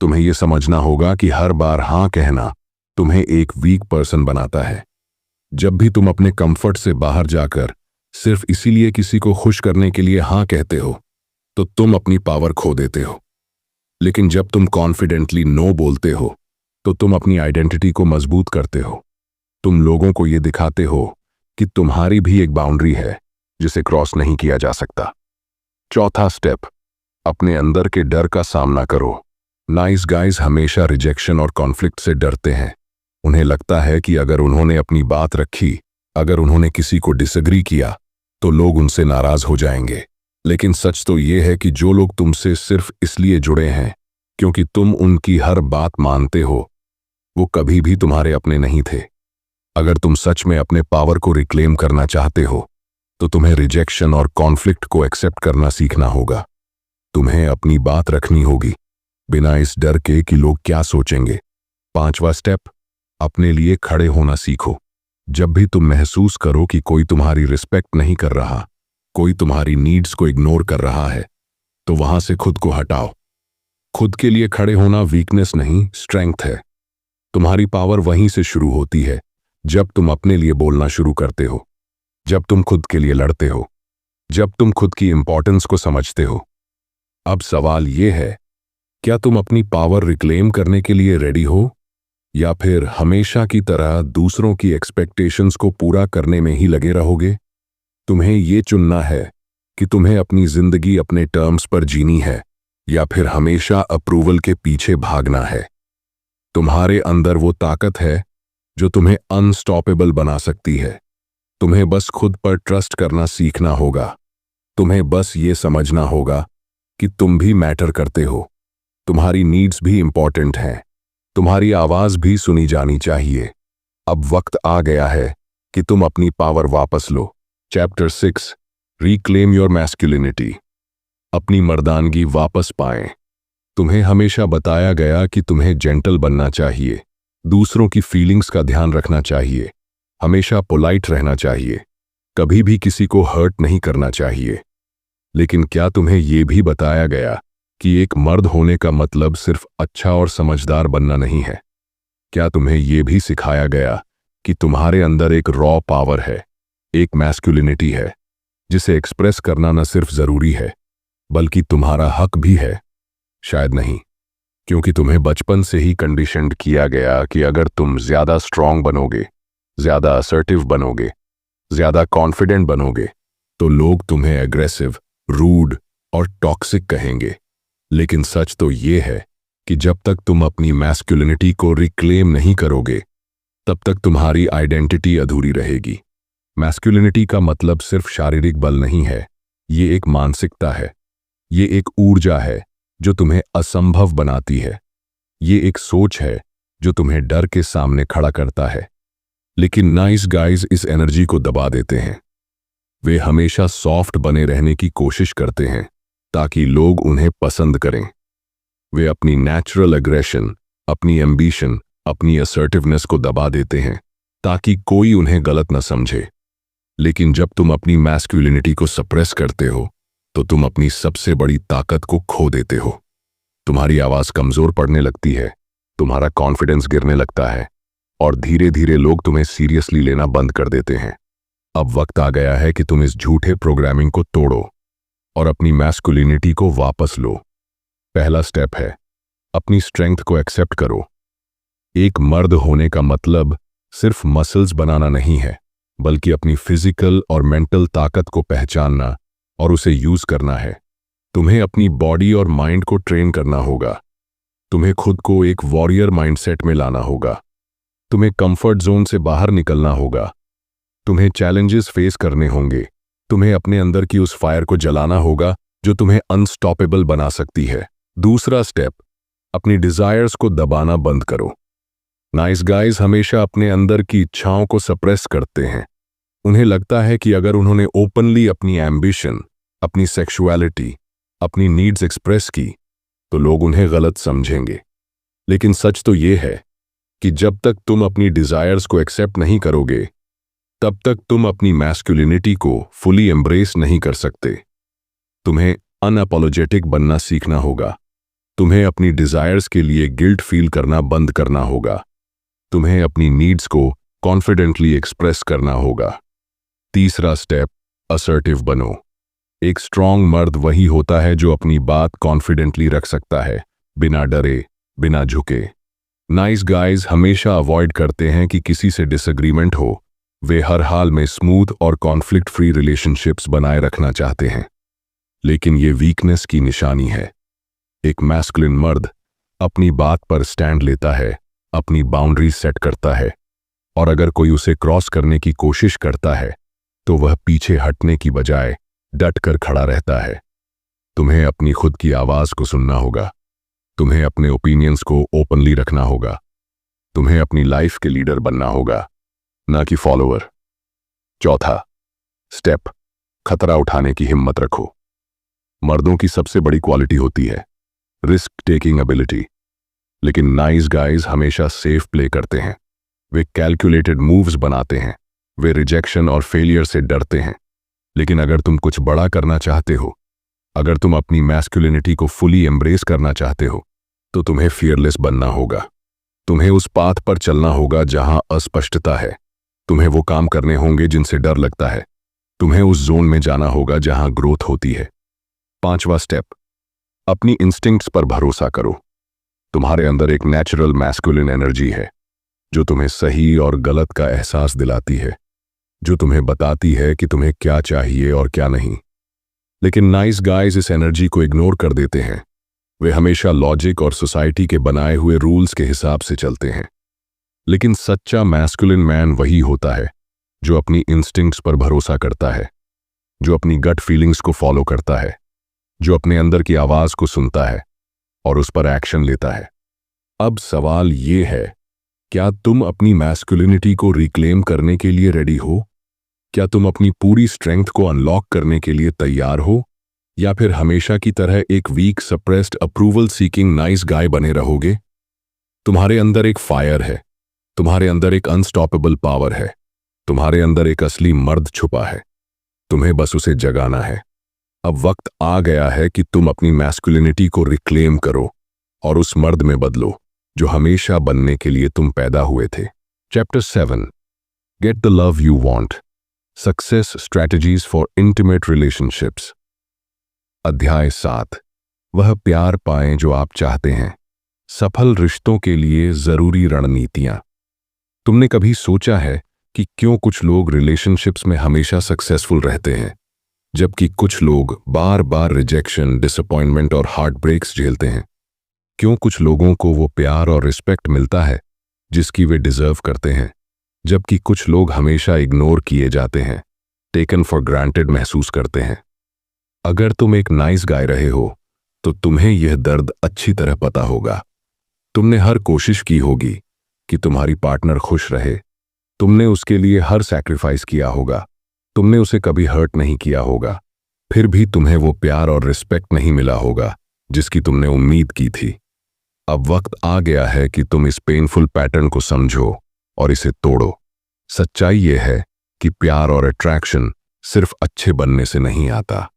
तुम्हें यह समझना होगा कि हर बार हां कहना तुम्हें एक वीक पर्सन बनाता है। जब भी तुम अपने कंफर्ट से बाहर जाकर सिर्फ इसीलिए किसी को खुश करने के लिए हां कहते हो, तो तुम अपनी पावर खो देते हो। लेकिन जब तुम कॉन्फिडेंटली नो बोलते हो, तो तुम अपनी आइडेंटिटी को मजबूत करते हो। तुम लोगों को यह दिखाते हो कि तुम्हारी भी एक बाउंड्री है जिसे क्रॉस नहीं किया जा सकता। चौथा स्टेप, अपने अंदर के डर का सामना करो। नाइस गाइज हमेशा रिजेक्शन और कॉन्फ्लिक्ट से डरते हैं। उन्हें लगता है कि अगर उन्होंने अपनी बात रखी, अगर उन्होंने किसी को डिसएग्री किया, तो लोग उनसे नाराज हो जाएंगे। लेकिन सच तो ये है कि जो लोग तुमसे सिर्फ इसलिए जुड़े हैं क्योंकि तुम उनकी हर बात मानते हो, वो कभी भी तुम्हारे अपने नहीं थे। अगर तुम सच में अपने पावर को रिक्लेम करना चाहते हो, तो तुम्हें रिजेक्शन और कॉन्फ्लिक्ट को एक्सेप्ट करना सीखना होगा। तुम्हें अपनी बात रखनी होगी, बिना इस डर के कि लोग क्या सोचेंगे। 5वां स्टेप, अपने लिए खड़े होना सीखो। जब भी तुम महसूस करो कि कोई तुम्हारी रिस्पेक्ट नहीं कर रहा, कोई तुम्हारी नीड्स को इग्नोर कर रहा है, तो वहां से खुद को हटाओ। खुद के लिए खड़े होना वीकनेस नहीं, स्ट्रेंथ है। तुम्हारी पावर वहीं से शुरू होती है, जब तुम अपने लिए बोलना शुरू करते हो, जब तुम खुद के लिए लड़ते हो, जब तुम खुद की इंपॉर्टेंस को समझते हो। अब सवाल यह है, क्या तुम अपनी पावर रिक्लेम करने के लिए रेडी हो, या फिर हमेशा की तरह दूसरों की एक्सपेक्टेशंस को पूरा करने में ही लगे रहोगे? तुम्हें यह चुनना है कि तुम्हें अपनी जिंदगी अपने टर्म्स पर जीनी है, या फिर हमेशा अप्रूवल के पीछे भागना है। तुम्हारे अंदर वो ताकत है जो तुम्हें अनस्टॉपेबल बना सकती है। तुम्हें बस खुद पर ट्रस्ट करना सीखना होगा। तुम्हें बस ये समझना होगा कि तुम भी मैटर करते हो, तुम्हारी नीड्स भी इंपॉर्टेंट हैं, तुम्हारी आवाज भी सुनी जानी चाहिए। अब वक्त आ गया है कि तुम अपनी पावर वापस लो। Chapter 6, reclaim your masculinity. अपनी मर्दानगी वापस पाएं। तुम्हें हमेशा बताया गया कि तुम्हें जेंटल बनना चाहिए, दूसरों की फीलिंग्स का ध्यान रखना चाहिए, हमेशा पोलाइट रहना चाहिए, कभी भी किसी को हर्ट नहीं करना चाहिए। लेकिन क्या तुम्हें यह भी बताया गया कि एक मर्द होने का मतलब सिर्फ अच्छा और समझदार बनना नहीं है? क्या तुम्हें यह भी सिखाया गया कि तुम्हारे अंदर एक रॉ पावर है, एक मैस्कुलिनिटी है, जिसे एक्सप्रेस करना न सिर्फ जरूरी है बल्कि तुम्हारा हक भी है? शायद नहीं, क्योंकि तुम्हें बचपन से ही कंडीशन्ड किया गया कि अगर तुम ज्यादा स्ट्रांग बनोगे, ज्यादा असर्टिव बनोगे, ज्यादा कॉन्फिडेंट बनोगे, तो लोग तुम्हें एग्रेसिव, रूड और टॉक्सिक कहेंगे। लेकिन सच तो ये है कि जब तक तुम अपनी मैस्कुलिनिटी को रिक्लेम नहीं करोगे, तब तक तुम्हारी आइडेंटिटी अधूरी रहेगी। मैस्कुलिनिटी का मतलब सिर्फ शारीरिक बल नहीं है, ये एक मानसिकता है, ये एक ऊर्जा है जो तुम्हें असंभव बनाती है, ये एक सोच है जो तुम्हें डर के सामने खड़ा करता है। लेकिन नाइस गाइज इस एनर्जी को दबा देते हैं। वे हमेशा सॉफ्ट बने रहने की कोशिश करते हैं ताकि लोग उन्हें पसंद करें। वे अपनी नेचुरल एग्रेशन, अपनी एम्बिशन, अपनी असर्टिवनेस को दबा देते हैं ताकि कोई उन्हें गलत न समझे। लेकिन जब तुम अपनी मैस्कुलिनिटी को सप्रेस करते हो, तो तुम अपनी सबसे बड़ी ताकत को खो देते हो। तुम्हारी आवाज कमजोर पड़ने लगती है, तुम्हारा कॉन्फिडेंस गिरने लगता है, और धीरे धीरे लोग तुम्हें सीरियसली लेना बंद कर देते हैं। अब वक्त आ गया है कि तुम इस झूठे प्रोग्रामिंग को तोड़ो और अपनी मैस्कुलिनिटी को वापस लो। पहला स्टेप है, अपनी स्ट्रेंथ को एक्सेप्ट करो। एक मर्द होने का मतलब सिर्फ मसल्स बनाना नहीं है, बल्कि अपनी फिजिकल और मेंटल ताकत को पहचानना और उसे यूज करना है। तुम्हें अपनी बॉडी और माइंड को ट्रेन करना होगा। तुम्हें खुद को एक वॉरियर माइंडसेट में लाना होगा। तुम्हें कंफर्ट जोन से बाहर निकलना होगा। तुम्हें चैलेंजेस फेस करने होंगे। तुम्हें अपने अंदर की उस फायर को जलाना होगा जो तुम्हें अनस्टॉपेबल बना सकती है। दूसरा स्टेप, अपनी डिजायर्स को दबाना बंद करो। नाइस गाइज हमेशा अपने अंदर की इच्छाओं को सप्रेस करते हैं। उन्हें लगता है कि अगर उन्होंने ओपनली अपनी एम्बिशन, अपनी सेक्सुअलिटी, अपनी नीड्स एक्सप्रेस की, तो लोग उन्हें गलत समझेंगे। लेकिन सच तो ये है कि जब तक तुम अपनी डिजायर्स को एक्सेप्ट नहीं करोगे, तब तक तुम अपनी मैस्कुलिनिटी को फुली एम्ब्रेस नहीं कर सकते। तुम्हें अनअपोलोजेटिक बनना सीखना होगा। तुम्हें अपनी डिजायर्स के लिए गिल्ट फील करना बंद करना होगा। तुम्हें अपनी नीड्स को कॉन्फिडेंटली एक्सप्रेस करना होगा। तीसरा स्टेप, असर्टिव बनो। एक स्ट्रांग मर्द वही होता है जो अपनी बात कॉन्फिडेंटली रख सकता है, बिना डरे, बिना झुके। नाइस गाइज हमेशा अवॉइड करते हैं कि किसी से डिसएग्रीमेंट हो। वे हर हाल में स्मूथ और कॉन्फ्लिक्ट फ्री रिलेशनशिप्स बनाए रखना चाहते हैं, लेकिन ये वीकनेस की निशानी है। एक मैस्कुलिन मर्द अपनी बात पर स्टैंड लेता है, अपनी बाउंड्री सेट करता है, और अगर कोई उसे क्रॉस करने की कोशिश करता है तो वह पीछे हटने की बजाय डट कर खड़ा रहता है। तुम्हें अपनी खुद की आवाज को सुनना होगा। तुम्हें अपने ओपिनियंस को ओपनली रखना होगा। तुम्हें अपनी लाइफ के लीडर बनना होगा, न कि फॉलोअर। चौथा स्टेप, खतरा उठाने की हिम्मत रखो। मर्दों की सबसे बड़ी क्वालिटी होती है रिस्क टेकिंग एबिलिटी। लेकिन नाइस गाइज हमेशा सेफ प्ले करते हैं। वे कैलकुलेटेड मूव्स बनाते हैं। वे रिजेक्शन और फेलियर से डरते हैं। लेकिन अगर तुम कुछ बड़ा करना चाहते हो, अगर तुम अपनी मैस्कुलिनिटी को फुली एम्ब्रेस करना चाहते हो, तो तुम्हें फियरलेस बनना होगा। तुम्हें उस पाथ पर चलना होगा जहां अस्पष्टता है। तुम्हें वो काम करने होंगे जिनसे डर लगता है। तुम्हें उस जोन में जाना होगा जहां ग्रोथ होती है। 5वां स्टेप, अपनी इंस्टिंक्ट्स पर भरोसा करो। तुम्हारे अंदर एक नेचुरल मैस्कुलिन एनर्जी है जो तुम्हें सही और गलत का एहसास दिलाती है, जो तुम्हें बताती है कि तुम्हें क्या चाहिए और क्या नहीं। लेकिन नाइस गाइज इस एनर्जी को इग्नोर कर देते हैं। वे हमेशा लॉजिक और सोसाइटी के बनाए हुए रूल्स के हिसाब से चलते हैं। लेकिन सच्चा मैस्कुलिन मैन वही होता है जो अपनी इंस्टिंक्ट्स पर भरोसा करता है, जो अपनी गट फीलिंग्स को फॉलो करता है, जो अपने अंदर की आवाज को सुनता है और उस पर एक्शन लेता है। अब सवाल ये है, क्या तुम अपनी मैस्कुलिनिटी को रिक्लेम करने के लिए रेडी हो? क्या तुम अपनी पूरी स्ट्रेंथ को अनलॉक करने के लिए तैयार हो, या फिर हमेशा की तरह एक weak suppressed approval seeking nice guy बने रहोगे? तुम्हारे अंदर एक फायर है, तुम्हारे अंदर एक अनस्टॉपेबल पावर है, तुम्हारे अंदर एक असली मर्द छुपा है। तुम्हें बस उसे जगाना है। अब वक्त आ गया है कि तुम अपनी मैस्कुलिनिटी को रिक्लेम करो और उस मर्द में बदलो जो हमेशा बनने के लिए तुम पैदा हुए थे। Chapter 7, get the love you want, success strategies for intimate relationships. अध्याय 7, वह प्यार पाएं जो आप चाहते हैं, सफल रिश्तों के लिए जरूरी रणनीतियां। तुमने कभी सोचा है कि क्यों कुछ लोग रिलेशनशिप्स में हमेशा सक्सेसफुल रहते हैं, जबकि कुछ लोग बार बार रिजेक्शन, डिसअपॉइंटमेंट और हार्ट ब्रेक्स झेलते हैं? क्यों कुछ लोगों को वो प्यार और रिस्पेक्ट मिलता है जिसकी वे डिजर्व करते हैं, जबकि कुछ लोग हमेशा इग्नोर किए जाते हैं, टेकन फॉर ग्रांटेड महसूस करते हैं? अगर तुम एक नाइस गाय रहे हो तो तुम्हें यह दर्द अच्छी तरह पता होगा। तुमने हर कोशिश की होगी कि तुम्हारी पार्टनर खुश रहे। तुमने उसके लिए हर सैक्रिफाइस किया होगा। तुमने उसे कभी हर्ट नहीं किया होगा। फिर भी तुम्हें वो प्यार और रिस्पेक्ट नहीं मिला होगा जिसकी तुमने उम्मीद की थी। अब वक्त आ गया है कि तुम इस पेनफुल पैटर्न को समझो और इसे तोड़ो। सच्चाई यह है कि प्यार और अट्रैक्शन सिर्फ अच्छे बनने से नहीं आता।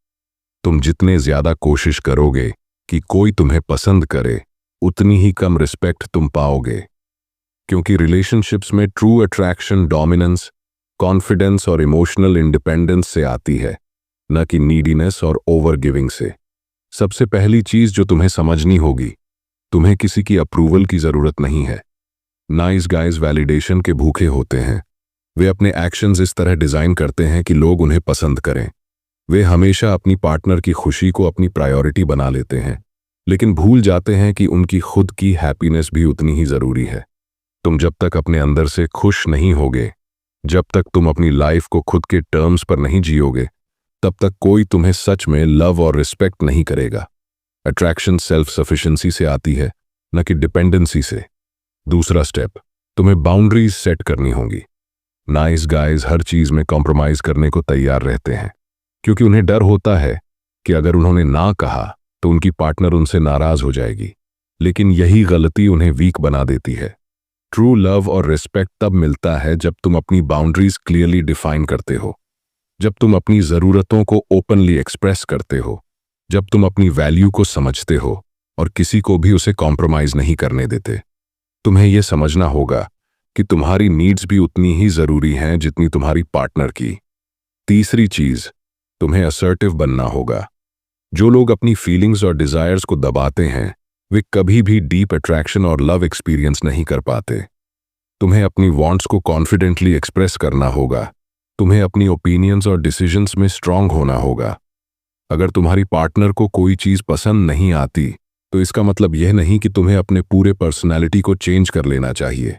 तुम जितने ज्यादा कोशिश करोगे कि कोई तुम्हें पसंद करे, उतनी ही कम रिस्पेक्ट तुम पाओगे। क्योंकि रिलेशनशिप्स में ट्रू अट्रैक्शन डोमिनेंस, कॉन्फिडेंस और इमोशनल इंडिपेंडेंस से आती है, न कि नीडीनेस और ओवर गिविंग से। सबसे पहली चीज जो तुम्हें समझनी होगी, तुम्हें किसी की अप्रूवल की जरूरत नहीं है। नाइस गाइज वैलिडेशन के भूखे होते हैं। वे अपने एक्शंस इस तरह डिजाइन करते हैं कि लोग उन्हें पसंद करें। वे हमेशा अपनी पार्टनर की खुशी को अपनी प्रायोरिटी बना लेते हैं, लेकिन भूल जाते हैं कि उनकी खुद की हैप्पीनेस भी उतनी ही जरूरी है। तुम जब तक अपने अंदर से खुश नहीं होगे, जब तक तुम अपनी लाइफ को खुद के टर्म्स पर नहीं जियोगे, तब तक कोई तुम्हें सच में लव और रिस्पेक्ट नहीं करेगा। अट्रैक्शन सेल्फ सफिशिएंसी से आती है, न कि डिपेंडेंसी से। दूसरा स्टेप, तुम्हें बाउंड्रीज सेट करनी होंगी। नाइस गाइज हर चीज में कॉम्प्रोमाइज करने को तैयार रहते हैं, क्योंकि उन्हें डर होता है कि अगर उन्होंने ना कहा तो उनकी पार्टनर उनसे नाराज हो जाएगी। लेकिन यही गलती उन्हें वीक बना देती है। ट्रू लव और रिस्पेक्ट तब मिलता है जब तुम अपनी बाउंड्रीज क्लियरली डिफाइन करते हो, जब तुम अपनी जरूरतों को ओपनली एक्सप्रेस करते हो, जब तुम अपनी वैल्यू को समझते हो और किसी को भी उसे कॉम्प्रोमाइज नहीं करने देते। तुम्हें यह समझना होगा कि तुम्हारी नीड्स भी उतनी ही जरूरी हैं जितनी तुम्हारी पार्टनर की। तीसरी चीज, तुम्हें असर्टिव बनना होगा। जो लोग अपनी फीलिंग्स और डिजायर्स को दबाते हैं, वे कभी भी डीप अट्रैक्शन और लव एक्सपीरियंस नहीं कर पाते। तुम्हें अपनी वांट्स को कॉन्फिडेंटली एक्सप्रेस करना होगा। तुम्हें अपनी ओपिनियंस और डिसीजंस में स्ट्रांग होना होगा। अगर तुम्हारी पार्टनर को कोई चीज पसंद नहीं आती, तो इसका मतलब यह नहीं कि तुम्हें अपने पूरे पर्सनैलिटी को चेंज कर लेना चाहिए।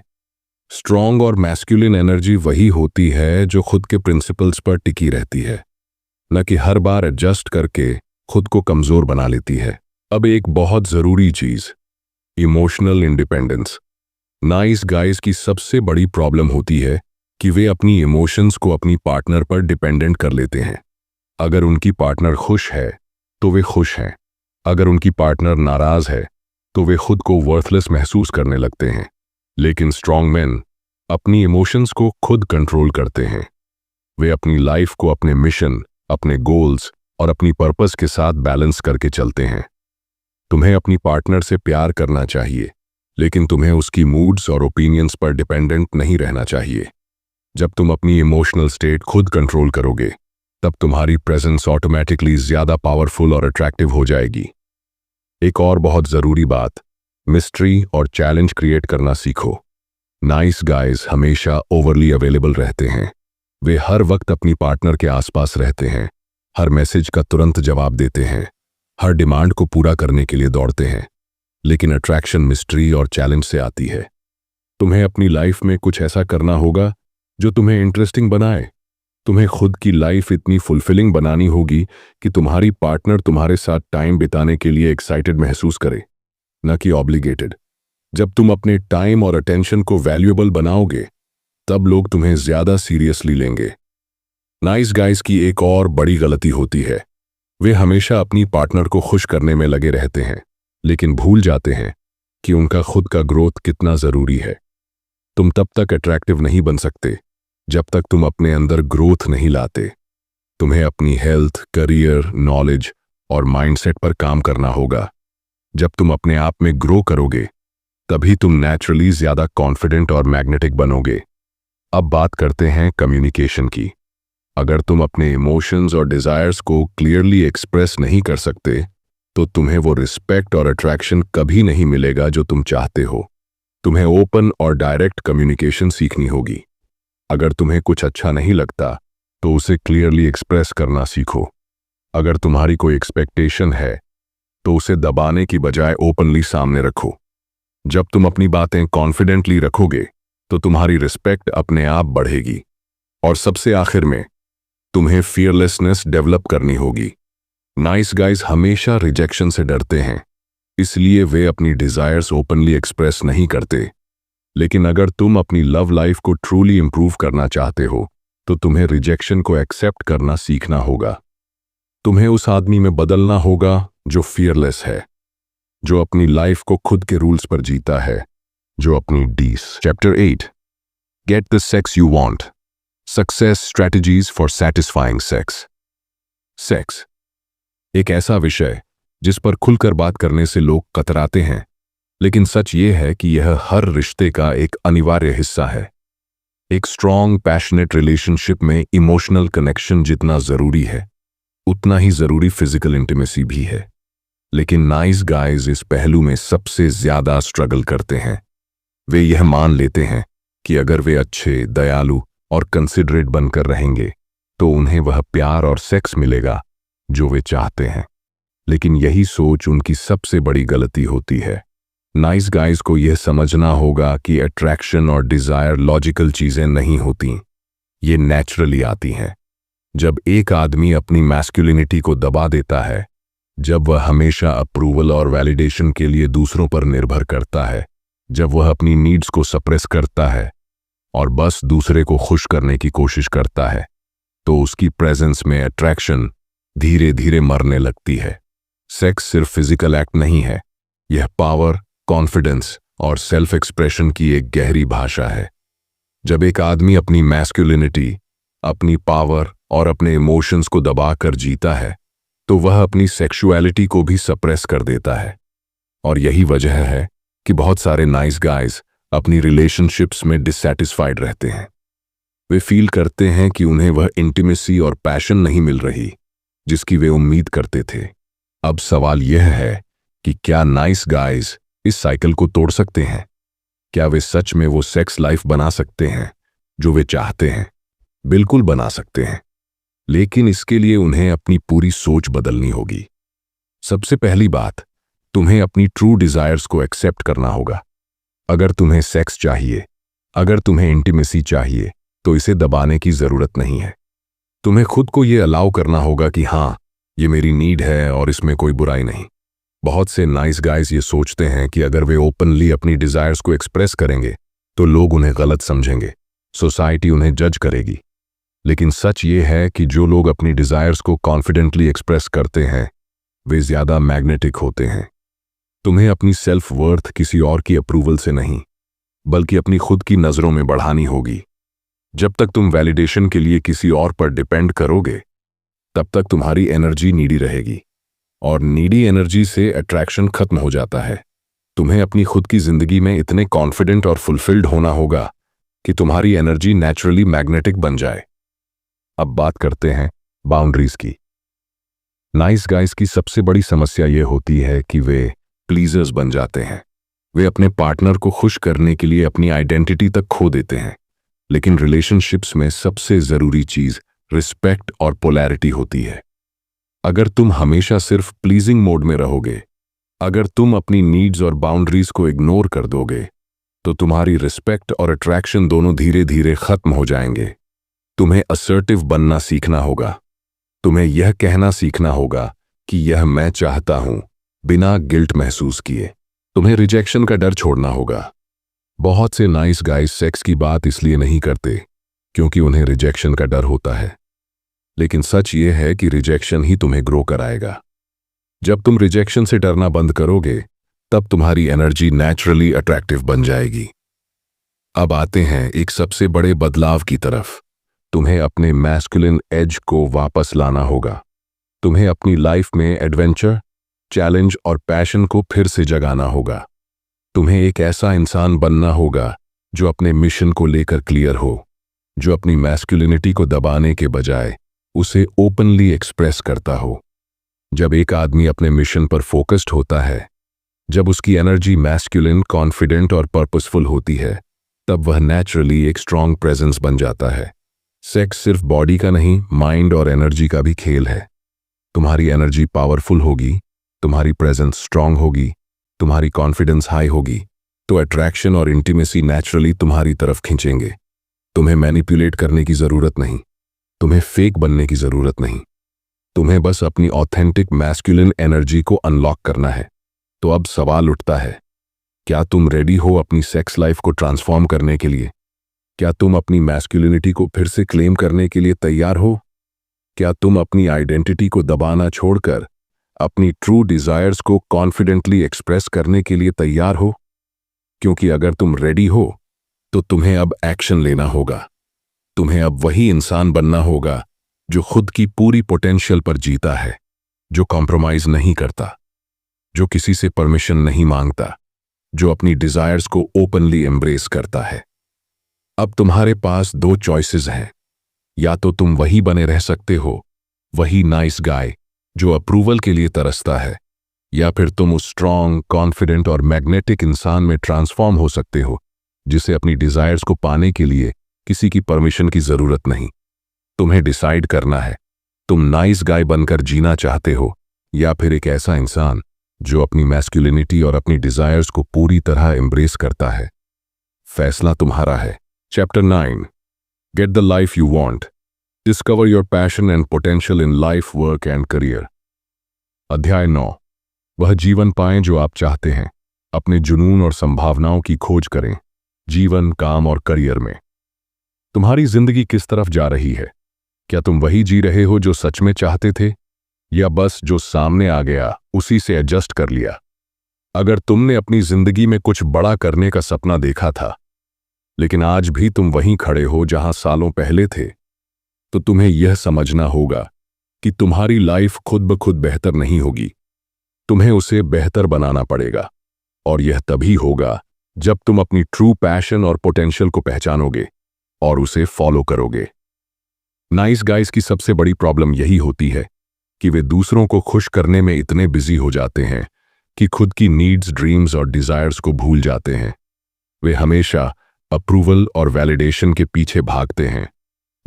स्ट्रांग और मैस्कुलिन एनर्जी वही होती है जो खुद के प्रिंसिपल्स पर टिकी रहती है, न कि हर बार एडजस्ट करके खुद को कमजोर बना लेती है। अब एक बहुत जरूरी चीज, इमोशनल इंडिपेंडेंस। नाइस गाइज की सबसे बड़ी प्रॉब्लम होती है कि वे अपनी इमोशंस को अपनी पार्टनर पर डिपेंडेंट कर लेते हैं। अगर उनकी पार्टनर खुश है तो वे खुश हैं। अगर उनकी पार्टनर नाराज है तो वे खुद को वर्थलेस महसूस करने लगते हैं। लेकिन स्ट्रॉन्ग मैन अपनी इमोशंस को खुद कंट्रोल करते हैं। वे अपनी लाइफ को अपने मिशन, अपने गोल्स और अपनी पर्पस के साथ बैलेंस करके चलते हैं। तुम्हें अपनी पार्टनर से प्यार करना चाहिए, लेकिन तुम्हें उसकी मूड्स और ओपिनियंस पर डिपेंडेंट नहीं रहना चाहिए। जब तुम अपनी इमोशनल स्टेट खुद कंट्रोल करोगे, तब तुम्हारी प्रेजेंस ऑटोमेटिकली ज्यादा पावरफुल और अट्रैक्टिव हो जाएगी। एक और बहुत ज़रूरी बात, मिस्ट्री और चैलेंज क्रिएट करना सीखो। नाइस गाइज हमेशा ओवरली अवेलेबल रहते हैं। वे हर वक्त अपनी पार्टनर के आसपास रहते हैं, हर मैसेज का तुरंत जवाब देते हैं, हर डिमांड को पूरा करने के लिए दौड़ते हैं। लेकिन अट्रैक्शन मिस्ट्री और चैलेंज से आती है। तुम्हें अपनी लाइफ में कुछ ऐसा करना होगा जो तुम्हें इंटरेस्टिंग बनाए। तुम्हें खुद की लाइफ इतनी फुलफिलिंग बनानी होगी कि तुम्हारी पार्टनर तुम्हारे साथ टाइम बिताने के लिए एक्साइटेड महसूस करे, न कि ऑब्लिगेटेड। जब तुम अपने टाइम और अटेंशन को वैल्यूएबल बनाओगे, तब लोग तुम्हें ज्यादा सीरियसली लेंगे। नाइस गाइज की एक और बड़ी गलती होती है, वे हमेशा अपनी पार्टनर को खुश करने में लगे रहते हैं, लेकिन भूल जाते हैं कि उनका खुद का ग्रोथ कितना जरूरी है। तुम तब तक अट्रैक्टिव नहीं बन सकते जब तक तुम अपने अंदर ग्रोथ नहीं लाते। तुम्हें अपनी हेल्थ, करियर, नॉलेज और माइंडसेट पर काम करना होगा। जब तुम अपने आप में ग्रो करोगे, तभी तुम नेचुरली ज्यादा कॉन्फिडेंट और मैग्नेटिक बनोगे। अब बात करते हैं कम्युनिकेशन की। अगर तुम अपने इमोशंस और डिजायर्स को क्लियरली एक्सप्रेस नहीं कर सकते, तो तुम्हें वो रिस्पेक्ट और अट्रैक्शन कभी नहीं मिलेगा जो तुम चाहते हो। तुम्हें ओपन और डायरेक्ट कम्युनिकेशन सीखनी होगी। अगर तुम्हें कुछ अच्छा नहीं लगता, तो उसे क्लियरली एक्सप्रेस करना सीखो। अगर तुम्हारी कोई एक्सपेक्टेशन है, तो उसे दबाने की बजाय ओपनली सामने रखो। जब तुम अपनी बातें कॉन्फिडेंटली रखोगे, तो तुम्हारी रिस्पेक्ट अपने आप बढ़ेगी। और सबसे आखिर में, तुम्हें फियरलेसनेस डेवलप करनी होगी। नाइस गाइज हमेशा रिजेक्शन से डरते हैं, इसलिए वे अपनी डिजायर्स ओपनली एक्सप्रेस नहीं करते। लेकिन अगर तुम अपनी लव लाइफ को ट्रूली इंप्रूव करना चाहते हो, तो तुम्हें रिजेक्शन को एक्सेप्ट करना सीखना होगा। तुम्हें उस आदमी में बदलना होगा जो फियरलेस है, जो अपनी लाइफ को खुद के रूल्स पर जीता है, जो अपनी डीस। Chapter 8, get the sex you want, success strategies for satisfying sex. Sex एक ऐसा विषय जिस पर खुलकर बात करने से लोग कतराते हैं, लेकिन सच ये है कि यह हर रिश्ते का एक अनिवार्य हिस्सा है। एक स्ट्रॉन्ग पैशनेट रिलेशनशिप में इमोशनल कनेक्शन जितना जरूरी है, उतना ही जरूरी फिजिकल इंटीमेसी भी है। लेकिन नाइस गाइज इस पहलू में सबसे ज्यादा स्ट्रगल करते हैं। वे यह मान लेते हैं कि अगर वे अच्छे, दयालु और कंसिडरेट बनकर रहेंगे, तो उन्हें वह प्यार और सेक्स मिलेगा जो वे चाहते हैं। लेकिन यही सोच उनकी सबसे बड़ी गलती होती है। नाइस गाइज को यह समझना होगा कि अट्रैक्शन और डिजायर लॉजिकल चीजें नहीं होती, ये नेचुरली आती हैं। जब एक आदमी अपनी मैस्कुलिनिटी को दबा देता है, जब वह हमेशा अप्रूवल और वैलिडेशन के लिए दूसरों पर निर्भर करता है, जब वह अपनी नीड्स को सप्रेस करता है और बस दूसरे को खुश करने की कोशिश करता है, तो उसकी प्रेजेंस में अट्रैक्शन धीरे धीरे मरने लगती है। सेक्स सिर्फ फिजिकल एक्ट नहीं है, यह पावर, कॉन्फिडेंस और सेल्फ एक्सप्रेशन की एक गहरी भाषा है। जब एक आदमी अपनी मैस्कुलिनिटी, अपनी पावर और अपने इमोशंस को दबाकर जीता है, तो वह अपनी सेक्सुअलिटी को भी सप्रेस कर देता है। और यही वजह है कि बहुत सारे नाइस गाइज अपनी रिलेशनशिप्स में डिससैटिस्फाइड रहते हैं। वे फील करते हैं कि उन्हें वह इंटीमेसी और पैशन नहीं मिल रही जिसकी वे उम्मीद करते थे। अब सवाल यह है कि क्या नाइस गाइज इस साइकिल को तोड़ सकते हैं? क्या वे सच में वो सेक्स लाइफ बना सकते हैं जो वे चाहते हैं? बिल्कुल बना सकते हैं, लेकिन इसके लिए उन्हें अपनी पूरी सोच बदलनी होगी। सबसे पहली बात, तुम्हें अपनी ट्रू डिजायर्स को एक्सेप्ट करना होगा। अगर तुम्हें सेक्स चाहिए, अगर तुम्हें इंटीमेसी चाहिए, तो इसे दबाने की जरूरत नहीं है। तुम्हें खुद को ये अलाउ करना होगा कि हाँ, ये मेरी नीड है और इसमें कोई बुराई नहीं। बहुत से नाइस गाइज ये सोचते हैं कि अगर वे ओपनली अपनी डिजायर्स को एक्सप्रेस करेंगे, तो लोग उन्हें गलत समझेंगे, सोसाइटी उन्हें जज करेगी। लेकिन सच ये है कि जो लोग अपनी डिजायर्स को कॉन्फिडेंटली एक्सप्रेस करते हैं, वे ज्यादा मैग्नेटिक होते हैं। तुम्हें अपनी सेल्फ वर्थ किसी और की अप्रूवल से नहीं, बल्कि अपनी खुद की नजरों में बढ़ानी होगी। जब तक तुम वैलिडेशन के लिए किसी और पर डिपेंड करोगे, तब तक तुम्हारी एनर्जी नीडी रहेगी, और नीडी एनर्जी से अट्रैक्शन खत्म हो जाता है। तुम्हें अपनी खुद की जिंदगी में इतने कॉन्फिडेंट और फुलफिल्ड होना होगा कि तुम्हारी एनर्जी नेचुरली मैग्नेटिक बन जाए। अब बात करते हैं बाउंड्रीज की। नाइस गाइस की सबसे बड़ी समस्या यह होती है कि वे प्लीजर्स बन जाते हैं। वे अपने पार्टनर को खुश करने के लिए अपनी आइडेंटिटी तक खो देते हैं। लेकिन रिलेशनशिप्स में सबसे जरूरी चीज रिस्पेक्ट और पोलैरिटी होती है। अगर तुम हमेशा सिर्फ प्लीजिंग मोड में रहोगे, अगर तुम अपनी नीड्स और बाउंड्रीज को इग्नोर कर दोगे, तो तुम्हारी रिस्पेक्ट और अट्रैक्शन दोनों धीरे धीरे खत्म हो जाएंगे। तुम्हें असर्टिव बनना सीखना होगा। तुम्हें यह कहना सीखना होगा कि यह मैं चाहता हूं, बिना गिल्ट महसूस किए। तुम्हें रिजेक्शन का डर छोड़ना होगा। बहुत से नाइस गाइस सेक्स की बात इसलिए नहीं करते क्योंकि उन्हें रिजेक्शन का डर होता है, लेकिन सच ये है कि रिजेक्शन ही तुम्हें ग्रो कराएगा। जब तुम रिजेक्शन से डरना बंद करोगे, तब तुम्हारी एनर्जी नेचुरली अट्रैक्टिव बन जाएगी। अब आते हैं एक सबसे बड़े बदलाव की तरफ। तुम्हें अपने मैस्कुलिन एज को वापस लाना होगा। तुम्हें अपनी लाइफ में एडवेंचर, चैलेंज और पैशन को फिर से जगाना होगा। तुम्हें एक ऐसा इंसान बनना होगा जो अपने मिशन को लेकर क्लियर हो, जो अपनी मैस्कुलिनिटी को दबाने के बजाय उसे ओपनली एक्सप्रेस करता हो। जब एक आदमी अपने मिशन पर फोकस्ड होता है, जब उसकी एनर्जी मैस्कुलिन, कॉन्फिडेंट और पर्पसफुल होती है, तब वह नेचुरली एक स्ट्रांग प्रेजेंस बन जाता है। सेक्स सिर्फ बॉडी का नहीं, माइंड और एनर्जी का भी खेल है। तुम्हारी एनर्जी पावरफुल होगी, तुम्हारी प्रेजेंस स्ट्रांग होगी, तुम्हारी कॉन्फिडेंस हाई होगी, तो अट्रैक्शन और इंटीमेसी नेचुरली तुम्हारी तरफ खींचेंगे। तुम्हें मैनिपुलेट करने की जरूरत नहीं, तुम्हें फेक बनने की जरूरत नहीं। तुम्हें बस अपनी ऑथेंटिक मैस्कुलिन एनर्जी को अनलॉक करना है। तो अब सवाल उठता है, क्या तुम रेडी हो अपनी सेक्स लाइफ को ट्रांसफॉर्म करने के लिए? क्या तुम अपनी मैस्कुलिनिटी को फिर से क्लेम करने के लिए तैयार हो? क्या तुम अपनी आइडेंटिटी को दबाना छोड़कर अपनी ट्रू डिजायर्स को कॉन्फिडेंटली एक्सप्रेस करने के लिए तैयार हो? क्योंकि अगर तुम रेडी हो, तो तुम्हें अब एक्शन लेना होगा। तुम्हें अब वही इंसान बनना होगा जो खुद की पूरी पोटेंशियल पर जीता है, जो कॉम्प्रोमाइज नहीं करता, जो किसी से परमिशन नहीं मांगता, जो अपनी डिजायर्स को ओपनली एम्ब्रेस करता है। अब तुम्हारे पास दो चॉइसेस हैं। या तो तुम वही बने रह सकते हो, वही नाइस गाय जो अप्रूवल के लिए तरसता है, या फिर तुम उस स्ट्रांग, कॉन्फिडेंट और मैग्नेटिक इंसान में ट्रांसफॉर्म हो सकते हो जिसे अपनी डिजायर्स को पाने के लिए किसी की परमिशन की जरूरत नहीं। तुम्हें डिसाइड करना है, तुम नाइस गाय बनकर जीना चाहते हो या फिर एक ऐसा इंसान जो अपनी मैस्कुलिनिटी और अपनी डिजायर्स को पूरी तरह एम्ब्रेस करता है। फैसला तुम्हारा है। Chapter 9, get the life you want, discover your passion and potential in life, work and career. अध्याय 9, वह जीवन पाएं जो आप चाहते हैं। अपने जुनून और संभावनाओं की खोज करें, जीवन, काम और करियर में। तुम्हारी जिंदगी किस तरफ जा रही है? क्या तुम वही जी रहे हो जो सच में चाहते थे, या बस जो सामने आ गया उसी से एडजस्ट कर लिया? अगर तुमने अपनी जिंदगी में कुछ बड़ा करने का सपना देखा था, लेकिन आज भी तुम वहीं खड़े हो जहां सालों पहले थे, तो तुम्हें यह समझना होगा कि तुम्हारी लाइफ खुद ब खुद बेहतर नहीं होगी। तुम्हें उसे बेहतर बनाना पड़ेगा, और यह तभी होगा जब तुम अपनी ट्रू पैशन और पोटेंशियल को पहचानोगे और उसे फॉलो करोगे। नाइस गाइस की सबसे बड़ी प्रॉब्लम यही होती है कि वे दूसरों को खुश करने में इतने बिजी हो जाते हैं कि खुद की नीड्स, ड्रीम्स और डिजायर्स को भूल जाते हैं। वे हमेशा अप्रूवल और वैलिडेशन के पीछे भागते हैं,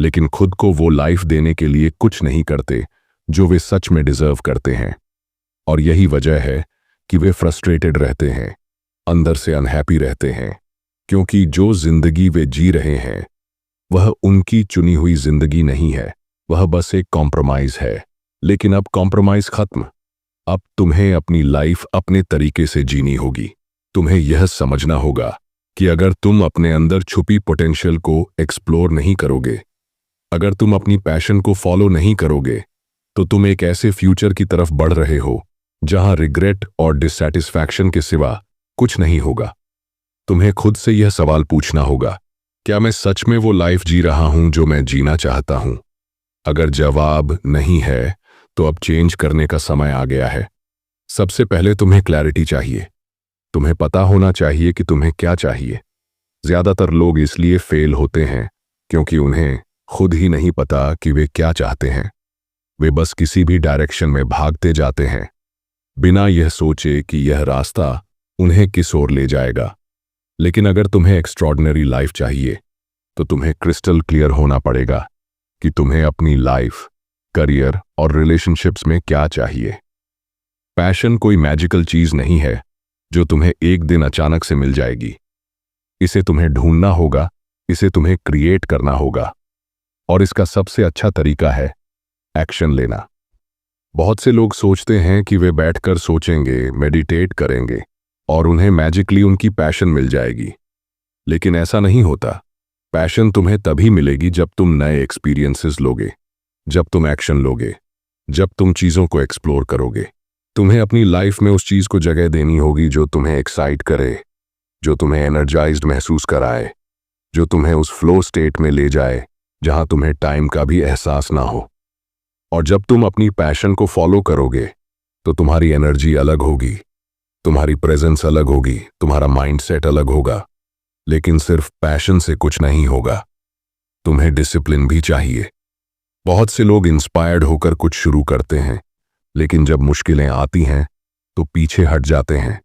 लेकिन खुद को वो लाइफ देने के लिए कुछ नहीं करते जो वे सच में डिजर्व करते हैं। और यही वजह है कि वे फ्रस्ट्रेटेड रहते हैं, अंदर से अनहैप्पी रहते हैं, क्योंकि जो जिंदगी वे जी रहे हैं वह उनकी चुनी हुई जिंदगी नहीं है, वह बस एक कॉम्प्रोमाइज है। लेकिन अब कॉम्प्रोमाइज खत्म। अब तुम्हें अपनी लाइफ अपने तरीके से जीनी होगी। तुम्हें यह समझना होगा कि अगर तुम अपने अंदर छुपी पोटेंशियल को एक्सप्लोर नहीं करोगे, अगर तुम अपनी पैशन को फॉलो नहीं करोगे, तो तुम एक ऐसे फ्यूचर की तरफ बढ़ रहे हो जहां रिग्रेट और डिससैटिस्फैक्शन के सिवा कुछ नहीं होगा। तुम्हें खुद से यह सवाल पूछना होगा, क्या मैं सच में वो लाइफ जी रहा हूं जो मैं जीना चाहता हूं? अगर जवाब नहीं है, तो अब चेंज करने का समय आ गया है। सबसे पहले तुम्हें क्लैरिटी चाहिए। तुम्हें पता होना चाहिए कि तुम्हें क्या चाहिए। ज्यादातर लोग इसलिए फेल होते हैं क्योंकि उन्हें खुद ही नहीं पता कि वे क्या चाहते हैं। वे बस किसी भी डायरेक्शन में भागते जाते हैं, बिना यह सोचे कि यह रास्ता उन्हें किस ओर ले जाएगा। लेकिन अगर तुम्हें एक्स्ट्रॉर्डिनरी लाइफ चाहिए, तो तुम्हें क्रिस्टल क्लियर होना पड़ेगा कि तुम्हें अपनी लाइफ, करियर और रिलेशनशिप्स में क्या चाहिए। पैशन कोई मैजिकल चीज नहीं है जो तुम्हें एक दिन अचानक से मिल जाएगी। इसे तुम्हें ढूंढना होगा, इसे तुम्हें क्रिएट करना होगा। और इसका सबसे अच्छा तरीका है एक्शन लेना। बहुत से लोग सोचते हैं कि वे बैठकर सोचेंगे, मेडिटेट करेंगे और उन्हें मैजिकली उनकी पैशन मिल जाएगी। लेकिन ऐसा नहीं होता। पैशन तुम्हें तभी मिलेगी जब तुम नए एक्सपीरियंसेस लोगे, जब तुम एक्शन लोगे, जब तुम चीज़ों को एक्सप्लोर करोगे। तुम्हें अपनी लाइफ में उस चीज़ को जगह देनी होगी जो तुम्हें एक्साइट करे, जो तुम्हें एनर्जाइज्ड महसूस कराए, जो तुम्हें उस फ्लो स्टेट में ले जाए जहां तुम्हें टाइम का भी एहसास ना हो। और जब तुम अपनी पैशन को फॉलो करोगे, तो तुम्हारी एनर्जी अलग होगी, तुम्हारी प्रेजेंस अलग होगी, तुम्हारा माइंडसेट अलग होगा। लेकिन सिर्फ पैशन से कुछ नहीं होगा, तुम्हें डिसिप्लिन भी चाहिए। बहुत से लोग इंस्पायर्ड होकर कुछ शुरू करते हैं, लेकिन जब मुश्किलें आती हैं तो पीछे हट जाते हैं।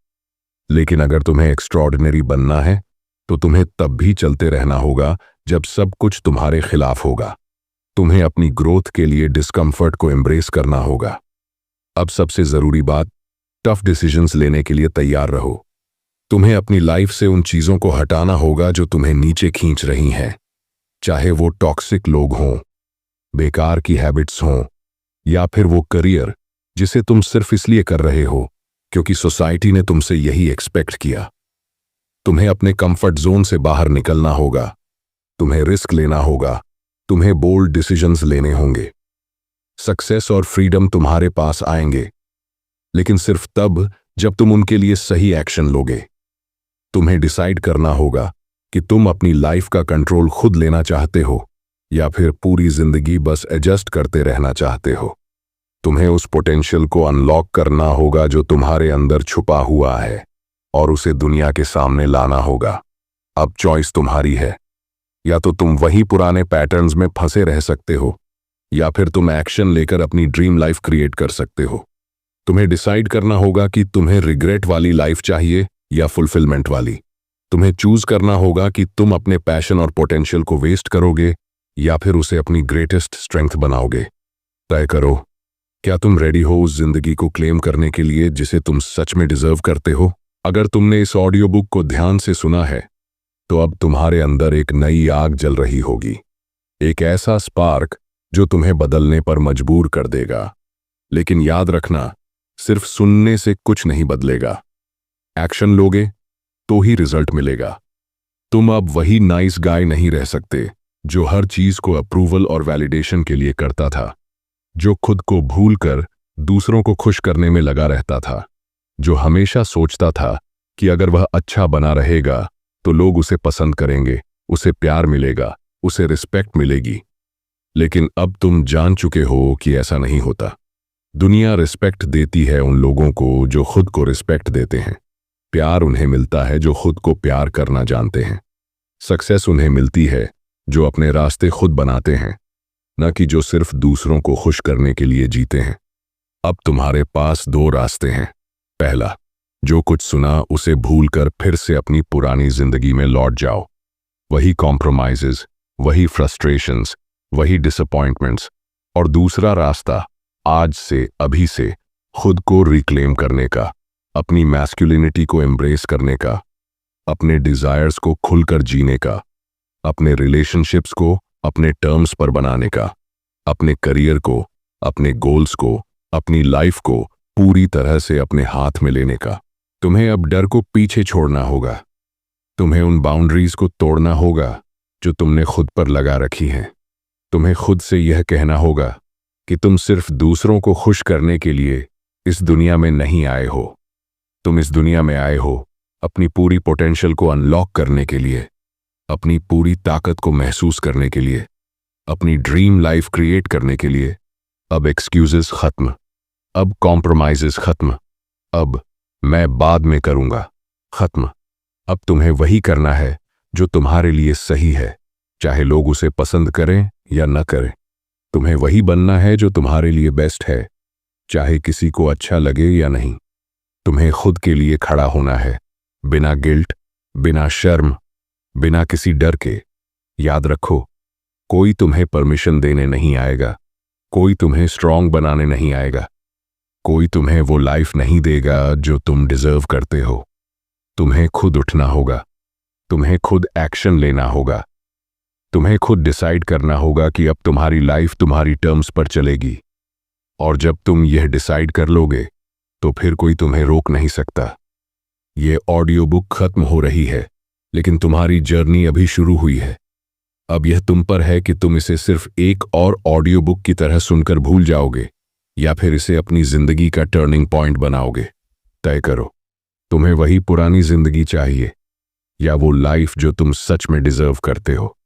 लेकिन अगर तुम्हें एक्स्ट्रॉर्डिनरी बनना है, तो तुम्हें तब भी चलते रहना होगा जब सब कुछ तुम्हारे खिलाफ होगा। तुम्हें अपनी ग्रोथ के लिए डिस्कम्फर्ट को एम्ब्रेस करना होगा। अब सबसे जरूरी बात, टफ डिसीजंस लेने के लिए तैयार रहो। तुम्हें अपनी लाइफ से उन चीजों को हटाना होगा जो तुम्हें नीचे खींच रही हैं, चाहे वो टॉक्सिक लोग हों, बेकार की हैबिट्स हों, या फिर वो करियर जिसे तुम सिर्फ इसलिए कर रहे हो क्योंकि सोसाइटी ने तुमसे यही एक्सपेक्ट किया। तुम्हें अपने कंफर्ट जोन से बाहर निकलना होगा, तुम्हें रिस्क लेना होगा, तुम्हें बोल्ड डिसीजंस लेने होंगे। सक्सेस और फ्रीडम तुम्हारे पास आएंगे, लेकिन सिर्फ तब जब तुम उनके लिए सही एक्शन लोगे। तुम्हें डिसाइड करना होगा कि तुम अपनी लाइफ का कंट्रोल खुद लेना चाहते हो या फिर पूरी जिंदगी बस एडजस्ट करते रहना चाहते हो। तुम्हें उस पोटेंशियल को अनलॉक करना होगा जो तुम्हारे अंदर छुपा हुआ है और उसे दुनिया के सामने लाना होगा। अब चॉइस तुम्हारी है। या तो तुम वही पुराने पैटर्न्स में फंसे रह सकते हो, या फिर तुम एक्शन लेकर अपनी ड्रीम लाइफ क्रिएट कर सकते हो। तुम्हें डिसाइड करना होगा कि तुम्हें रिग्रेट वाली लाइफ चाहिए या फुलफिलमेंट वाली। तुम्हें चूज करना होगा कि तुम अपने पैशन और पोटेंशियल को वेस्ट करोगे या फिर उसे अपनी ग्रेटेस्ट स्ट्रेंथ बनाओगे। तय करो, क्या तुम रेडी हो उस जिंदगी को क्लेम करने के लिए जिसे तुम सच में डिजर्व करते हो? अगर तुमने इस ऑडियो बुक को ध्यान से सुना है, तो अब तुम्हारे अंदर एक नई आग जल रही होगी, एक ऐसा स्पार्क जो तुम्हें बदलने पर मजबूर कर देगा। लेकिन याद रखना, सिर्फ सुनने से कुछ नहीं बदलेगा। एक्शन लोगे तो ही रिजल्ट मिलेगा। तुम अब वही नाइस गाय नहीं रह सकते जो हर चीज को अप्रूवल और वैलिडेशन के लिए करता था, जो खुद को भूलकर दूसरों को खुश करने में लगा रहता था, जो हमेशा सोचता था कि अगर वह अच्छा बना रहेगा तो लोग उसे पसंद करेंगे, उसे प्यार मिलेगा, उसे रिस्पेक्ट मिलेगी। लेकिन अब तुम जान चुके हो कि ऐसा नहीं होता। दुनिया रिस्पेक्ट देती है उन लोगों को जो खुद को रिस्पेक्ट देते हैं। प्यार उन्हें मिलता है जो खुद को प्यार करना जानते हैं। सक्सेस उन्हें मिलती है जो अपने रास्ते खुद बनाते हैं, न कि जो सिर्फ दूसरों को खुश करने के लिए जीते हैं। अब तुम्हारे पास दो रास्ते हैं। पहला, जो कुछ सुना उसे भूलकर फिर से अपनी पुरानी जिंदगी में लौट जाओ। वही कॉम्प्रोमाइजेस, वही फ्रस्ट्रेशंस, वही डिसअपॉइंटमेंट्स। और दूसरा रास्ता, आज से, अभी से खुद को रिक्लेम करने का, अपनी मैस्कुलिनिटी को एम्ब्रेस करने का, अपने डिजायर्स को खुलकर जीने का, अपने रिलेशनशिप्स को अपने टर्म्स पर बनाने का, अपने करियर को, अपने गोल्स को, अपनी लाइफ को पूरी तरह से अपने हाथ में लेने का। तुम्हें अब डर को पीछे छोड़ना होगा। तुम्हें उन बाउंड्रीज को तोड़ना होगा जो तुमने खुद पर लगा रखी हैं। तुम्हें खुद से यह कहना होगा कि तुम सिर्फ दूसरों को खुश करने के लिए इस दुनिया में नहीं आए हो। तुम इस दुनिया में आए हो अपनी पूरी पोटेंशियल को अनलॉक करने के लिए, अपनी पूरी ताकत को महसूस करने के लिए, अपनी ड्रीम लाइफ क्रिएट करने के लिए। अब एक्सक्यूजेस खत्म, अब कॉम्प्रोमाइजेस खत्म, अब मैं बाद में करूंगा खत्म। अब तुम्हें वही करना है जो तुम्हारे लिए सही है, चाहे लोग उसे पसंद करें या न करें। तुम्हें वही बनना है जो तुम्हारे लिए बेस्ट है, चाहे किसी को अच्छा लगे या नहीं। तुम्हें खुद के लिए खड़ा होना है, बिना गिल्ट, बिना शर्म, बिना किसी डर के। याद रखो, कोई तुम्हें परमिशन देने नहीं आएगा, कोई तुम्हें स्ट्रांग बनाने नहीं आएगा, कोई तुम्हें वो लाइफ नहीं देगा जो तुम डिजर्व करते हो। तुम्हें खुद उठना होगा, तुम्हें खुद एक्शन लेना होगा, तुम्हें खुद डिसाइड करना होगा कि अब तुम्हारी लाइफ तुम्हारी टर्म्स पर चलेगी। और जब तुम यह डिसाइड कर लोगे तो फिर कोई तुम्हें रोक नहीं सकता। ये ऑडियो बुक खत्म हो रही है, लेकिन तुम्हारी जर्नी अभी शुरू हुई है। अब यह तुम पर है कि तुम इसे सिर्फ एक और ऑडियो बुक की तरह सुनकर भूल जाओगे या फिर इसे अपनी जिंदगी का टर्निंग पॉइंट बनाओगे। तय करो, तुम्हें वही पुरानी जिंदगी चाहिए या वो लाइफ जो तुम सच में डिजर्व करते हो।